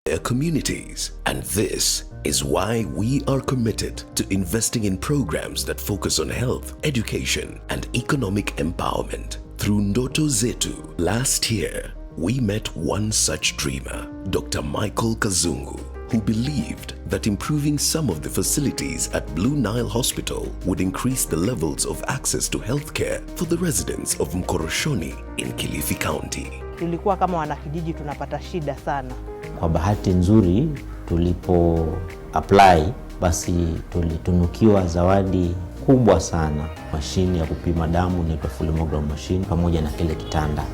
their communities. And this is why we are committed to investing in programs that focus on health, education, and economic empowerment. Through Ndoto Zetu, last year, we met one such dreamer, Dr. Michael Kazungu, who believed that improving some of the facilities at Blue Nile Hospital would increase the levels of access to healthcare for the residents of Mkoroshoni in Kilifi County.
Tulikuwa kama wanakijiji tunapata shida sana.
Kwa bahati nzuri tulipo apply basi tulitunukiwa zawadi kubwa sana, mashini ya kupima damu inaitwa Fulmogram machine pamoja na kile kitanda.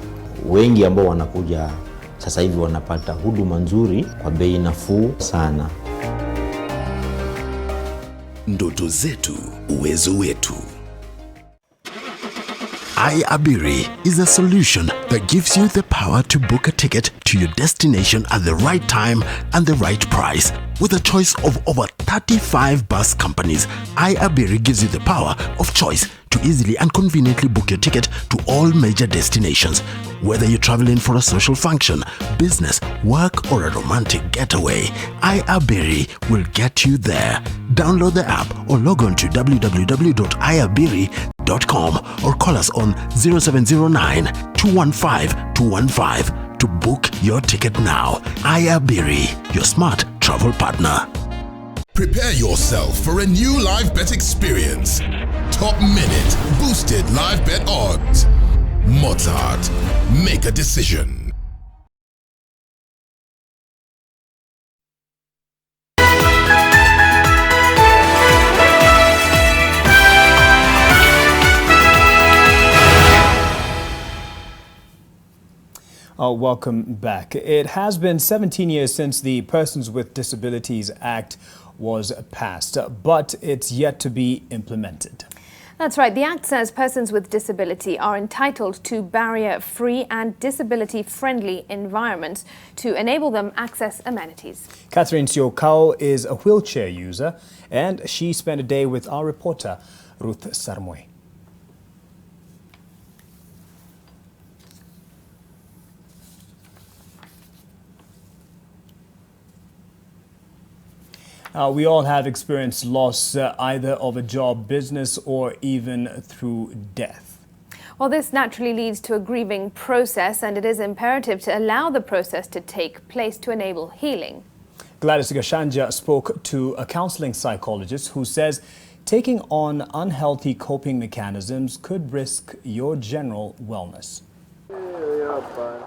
Wengi ambao wanakuja sasa hivi wanapata huduma nzuri kwa bei nafuu sana.
ndoto zetu, uwezo wetu.
iAbiri is a solution that gives you the power to book a ticket to your destination at the right time and the right price. With a choice of over 35 bus companies, iAbiri gives you the power of choice to easily and conveniently book your ticket to all major destinations. Whether you're traveling for a social function, business, work, or a romantic getaway, iAbiri will get you there. Download the app or log on to www.iabiri.com or call us on 0709 215 215 to book your ticket now. iAbiri, your smart travel partner. Prepare yourself for a new live bet experience. Top minute, boosted live bet odds. Mozart, make a decision.
Welcome back. It has been 17 years since the Persons with Disabilities Act was passed, but it's yet to be implemented.
That's right. The Act says persons with disability are entitled to barrier-free and disability-friendly environments to enable them access amenities.
Catherine Siokao is a wheelchair user, and she spent a day with our reporter, Ruth Sarmoy. We all have experienced loss either of a job, business, or even through death.
Well, this naturally leads to a grieving process, and it is imperative to allow the process to take place to enable healing.
Gladys Gashanja spoke to a counseling psychologist who says taking on unhealthy coping mechanisms could risk your general wellness.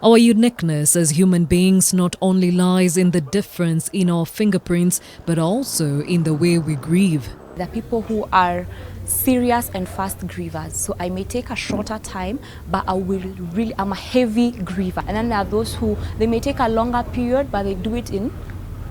Our uniqueness as human beings not only lies in the difference in our fingerprints, but also in the way we grieve.
There are people who are serious and fast grievers, so I may take a shorter time, but I'm a heavy griever. And then there are those who, they may take a longer period, but they do it in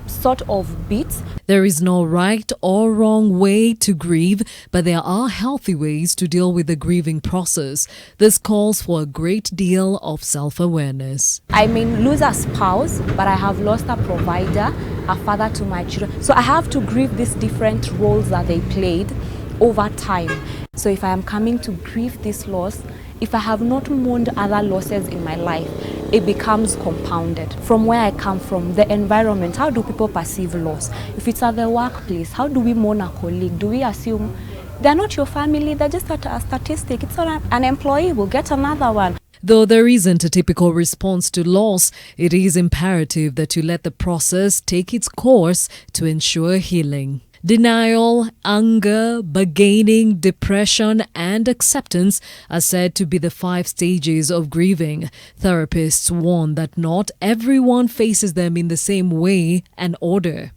sort of bits.
There is no right or wrong way to grieve, but there are healthy ways to deal with the grieving process. This calls for a great deal of self-awareness.
I may lose a spouse, but I have lost a provider, a father to my children. So I have to grieve these different roles that they played over time. So if I am coming to grieve this loss, if I have not mourned other losses in my life, it becomes compounded. From where I come from, the environment, how do people perceive loss? If it's at the workplace, how do we mourn a colleague? Do we assume they're not your family, they're just a statistic? It's not an employee, we'll get another one.
Though there isn't a typical response to loss, it is imperative that you let the process take its course to ensure healing. Denial, anger, bargaining, depression, and acceptance are said to be the 5 stages of grieving. Therapists warn that not everyone faces them in the same way and order.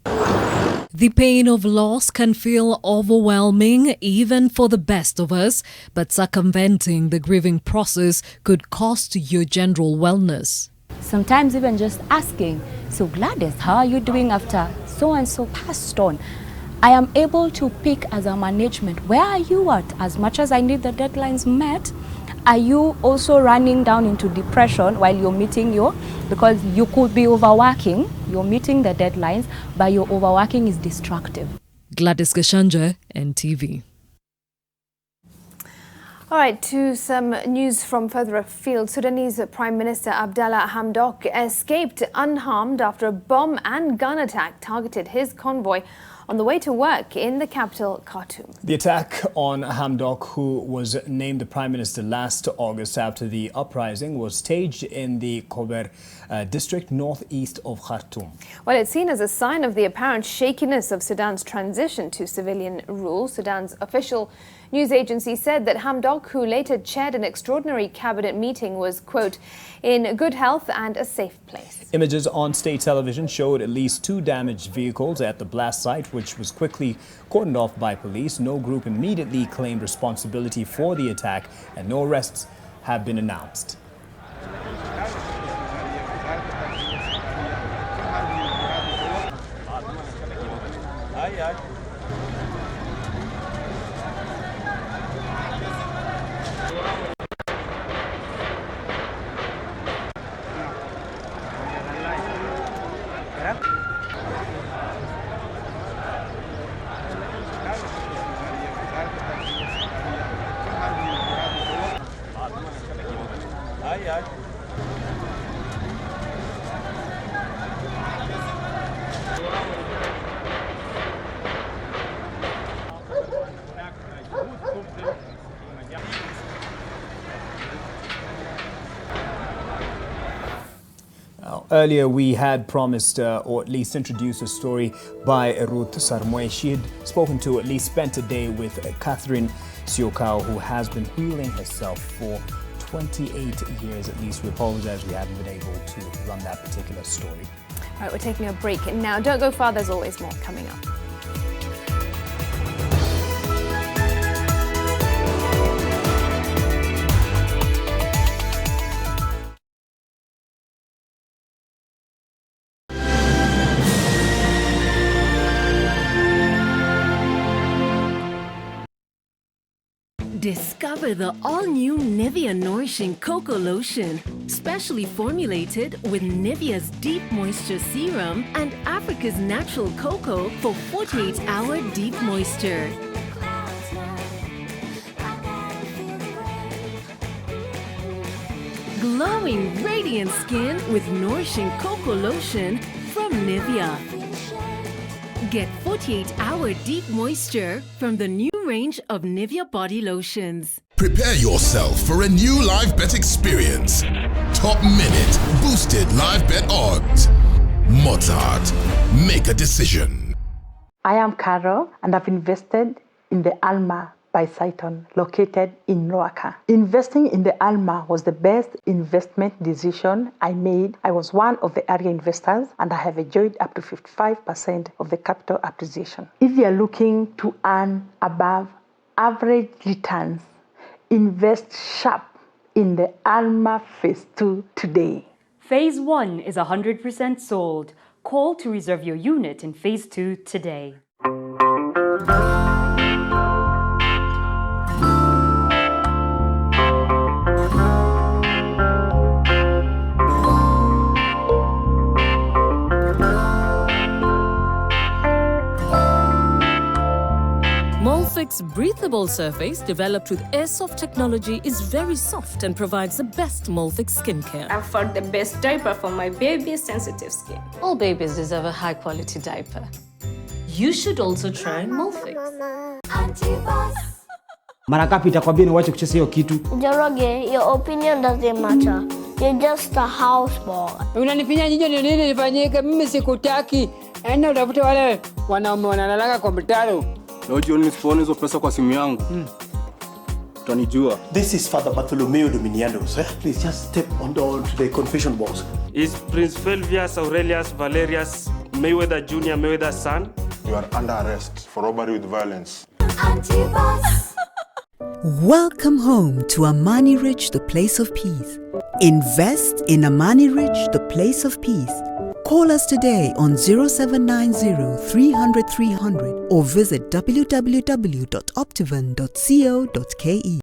The pain of loss can feel overwhelming even for the best of us, but circumventing the grieving process could cost your general wellness.
Sometimes even just asking, so Gladys, how are you doing after so-and-so passed on? I am able to pick as a management, where are you at? As much as I need the deadlines met, are you also running down into depression while you're meeting because you could be overworking, you're meeting the deadlines, but your overworking is destructive.
Gladys Gashanja, NTV.
All right, to some news from further afield. Sudanese Prime Minister Abdallah Hamdok escaped unharmed after a bomb and gun attack targeted his convoy on the way to work in the capital, Khartoum.
The attack on Hamdok, who was named the Prime Minister last August after the uprising, was staged in the Kober district northeast of Khartoum.
Well, it's seen as a sign of the apparent shakiness of Sudan's transition to civilian rule. Sudan's official news agency said that Hamdok, who later chaired an extraordinary cabinet meeting, was, quote, in good health and a safe place.
Images on state television showed at least 2 damaged vehicles at the blast site, which was quickly cordoned off by police. No group immediately claimed responsibility for the attack, and no arrests have been announced. Earlier, we had promised, or at least introduced a story by Ruth Sarmoe. She had spoken to, at least spent a day with Catherine Siokao, who has been wheeling herself for 28 years at least. We apologize we haven't been able to run that particular story.
All right, we're taking a break now. Don't go far, there's always more coming up.
Discover the all-new Nivea Nourishing Cocoa Lotion, specially formulated with Nivea's Deep Moisture Serum and Africa's natural cocoa for 48-hour deep moisture. Glowing, radiant skin with Nourishing Cocoa Lotion from Nivea. Get 48-hour deep moisture from the new range of Nivea body lotions.
Prepare yourself for a new live bet experience. Top minute, boosted live bet odds. Mozart, make a decision.
I am Carol and I've invested in the Alma by Saiton, located in Loaka. Investing in the Alma was the best investment decision I made. I was one of the area investors and I have enjoyed up to 55% of the capital appreciation. If you are looking to earn above average returns, invest sharp in the Alma Phase 2 today.
Phase 1 is 100% sold. Call to reserve your unit in Phase 2 today.
Molfix's breathable surface, developed with airsoft technology, is very soft and provides the best Molfix skincare.
I've found the best diaper for my baby's sensitive skin.
All babies deserve a high-quality diaper. You should also try Molfix.
Mara ngapi itakwambia ni wache kucheza hiyo kitu?
Njoroge, your opinion doesn't matter. You're just a houseboy.
Unanifinya nyinyi ni nini nifanyike? Mimi sikutaki. Enda utafute wale wanaume wanalala kwa mtaro.
Leo jioni nisipoona hizo pesa kwa simu yangu. Utanijua.
This is Father Bartholomew Dominianos. Please just step to the confession box.
Is Prince Fulvius Aurelius Valerius Mayweather Jr. Mayweather's son?
You are under arrest for robbery with violence.
Welcome home to Amani Rich, the place of peace. Invest in Amani Rich, the place of peace. Call us today on 0790 300 300 or visit www.optivan.co.ke.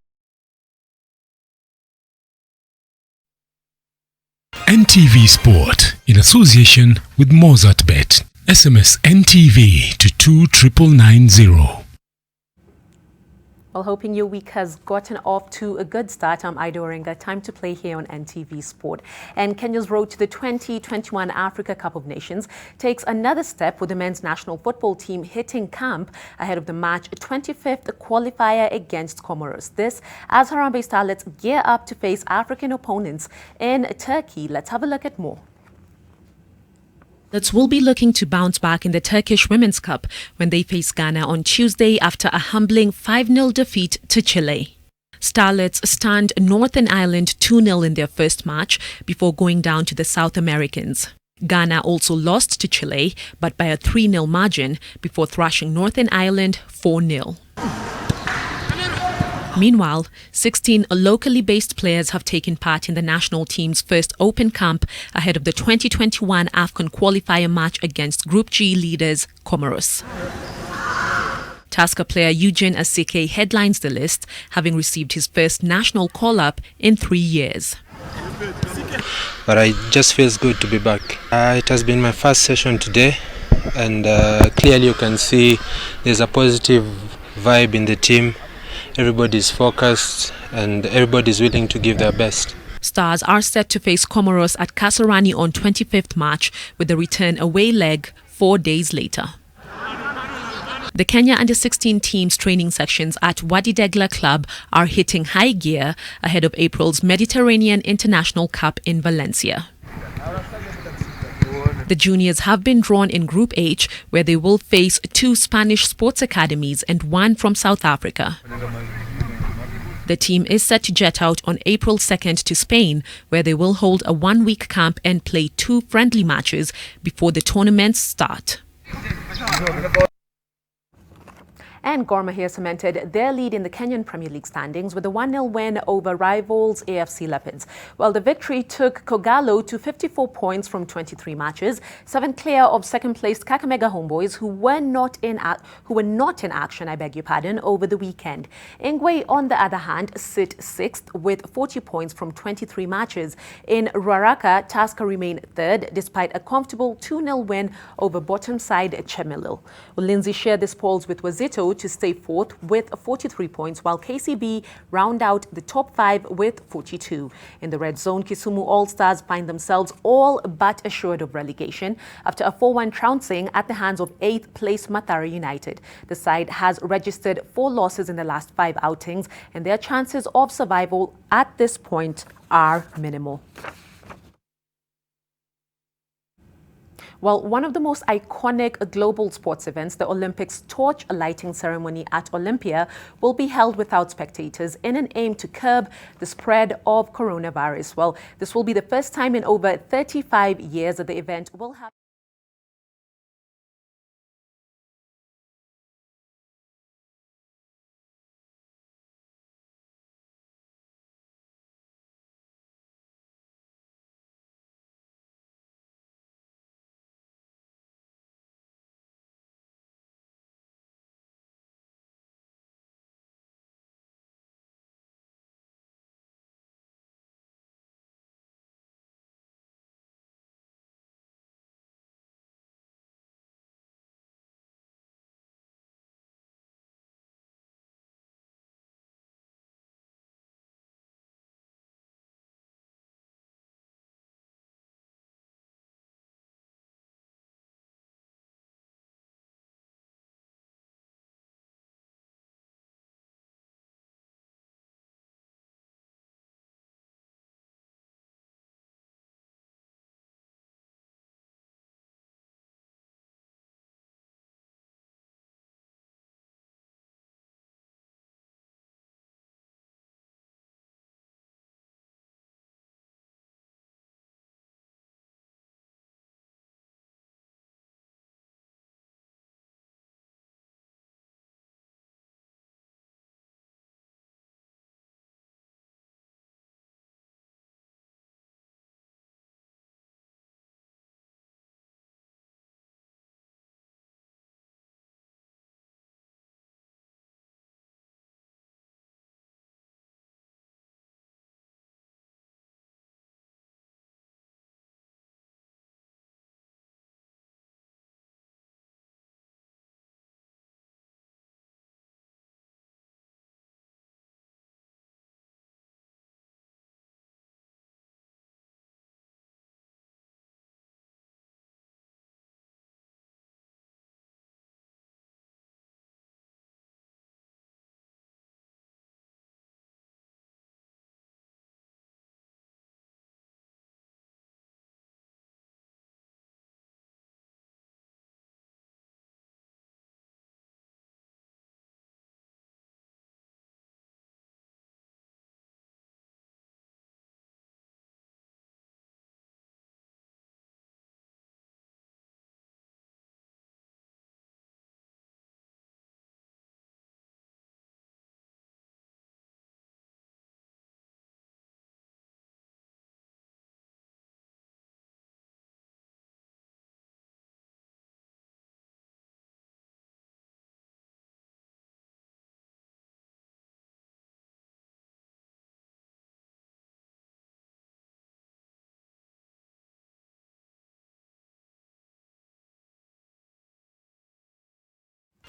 NTV Sport in association with Mozart Bet. SMS NTV to 29990.
Well, hoping your week has gotten off to a good start. I'm Ida Orenga. Time to play here on NTV Sport. And Kenya's road to the 2021 Africa Cup of Nations takes another step with the men's national football team hitting camp ahead of the March 25th qualifier against Comoros. This as Harambee Starlets gear up to face African opponents in Turkey. Let's have a look at more.
Starlets will be looking to bounce back in the Turkish Women's Cup when they face Ghana on Tuesday after a humbling 5-0 defeat to Chile. Starlets stunned Northern Ireland 2-0 in their first match before going down to the South Americans. Ghana also lost to Chile, but by a 3-0 margin before thrashing Northern Ireland 4-0. Meanwhile, 16 locally based players have taken part in the national team's first open camp ahead of the 2021 AFCON qualifier match against Group G leaders Comoros. Tusker player Eugene Asike headlines the list, having received his first national call-up in 3 years.
But it just feels good to be back. It has been my first session today, and clearly you can see there's a positive vibe in the team. Everybody's focused and everybody's willing to give their best.
Stars are set to face Comoros at Kasarani on 25th March with the return away leg 4 days later. The Kenya Under-16 team's training sections at Wadi Degla Club are hitting high gear ahead of April's Mediterranean International Cup in Valencia. The juniors have been drawn in Group H, where they will face 2 Spanish sports academies and 1 from South Africa. The team is set to jet out on April 2nd to Spain, where they will hold a 1-week camp and play 2 friendly matches before the tournaments start. And Gor Mahia cemented their lead in the Kenyan Premier League standings with a 1-0 win over rivals AFC Leopards. Well, the victory took Kogalo to 54 points from 23 matches, 7 clear of second-placed Kakamega Homeboys, who were not in action, over the weekend. Ingwe, on the other hand, sit 6th with 40 points from 23 matches. In Ruaraka, Tusker remained 3rd despite a comfortable 2-0 win over bottom side Chemelil. Well, Lindsay shared the spoils with Wazito to stay 4th with 43 points, while KCB round out the top 5 with 42. In the red zone, Kisumu All-Stars find themselves all but assured of relegation after a 4-1 trouncing at the hands of 8th place Mathare United. The side has registered 4 losses in the last 5 outings, and their chances of survival at this point are minimal. Well, one of the most iconic global sports events, the Olympics torch lighting ceremony at Olympia, will be held without spectators in an aim to curb the spread of coronavirus. Well, this will be the first time in over 35 years that the event will happen.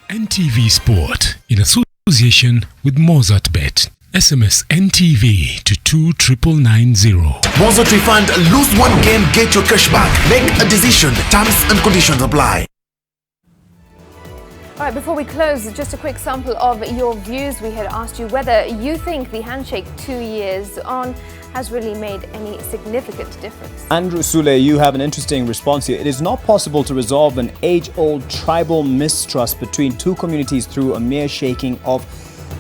NTV Sport in association with MozartBet. SMS NTV to 29990.
Mozart Refund, lose one game, get your cash back. Make a decision. Terms and conditions apply.
All right, before we close, just a quick sample of your views. We had asked you whether you think the handshake 2 years on has really made any significant difference.
Andrew Sule, you have an interesting response here. It is not possible to resolve an age-old tribal mistrust between two communities through a mere shaking of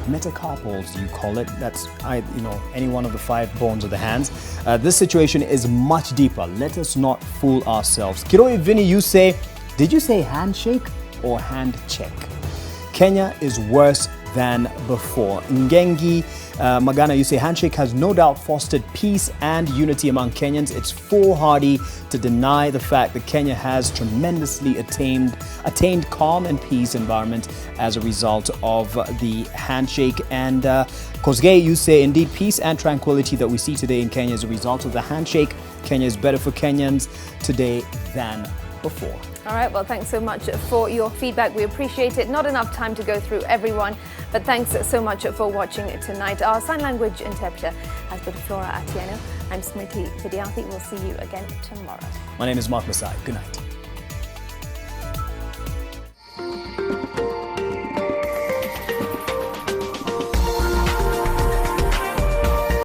metacarpals, you call it. That's, any one of the 5 bones of the hands. This situation is much deeper. Let us not fool ourselves. Kiroi Vinny, you say, did you say handshake or hand check? Kenya is worse than before. Ngengi Magana, you say handshake has no doubt fostered peace and unity among Kenyans. It's foolhardy to deny the fact that Kenya has tremendously attained calm and peace environment as a result of the handshake. And Kosgei, you say indeed peace and tranquility that we see today in Kenya is a result of the handshake. Kenya is better for Kenyans today than before.
All right, well, thanks so much for your feedback. We appreciate it. Not enough time to go through everyone, but thanks so much for watching tonight. Our sign language interpreter has been Flora Atieno. I'm Smriti Vidyarthi. We'll see you again tomorrow.
My name is Mark Masai. Good night.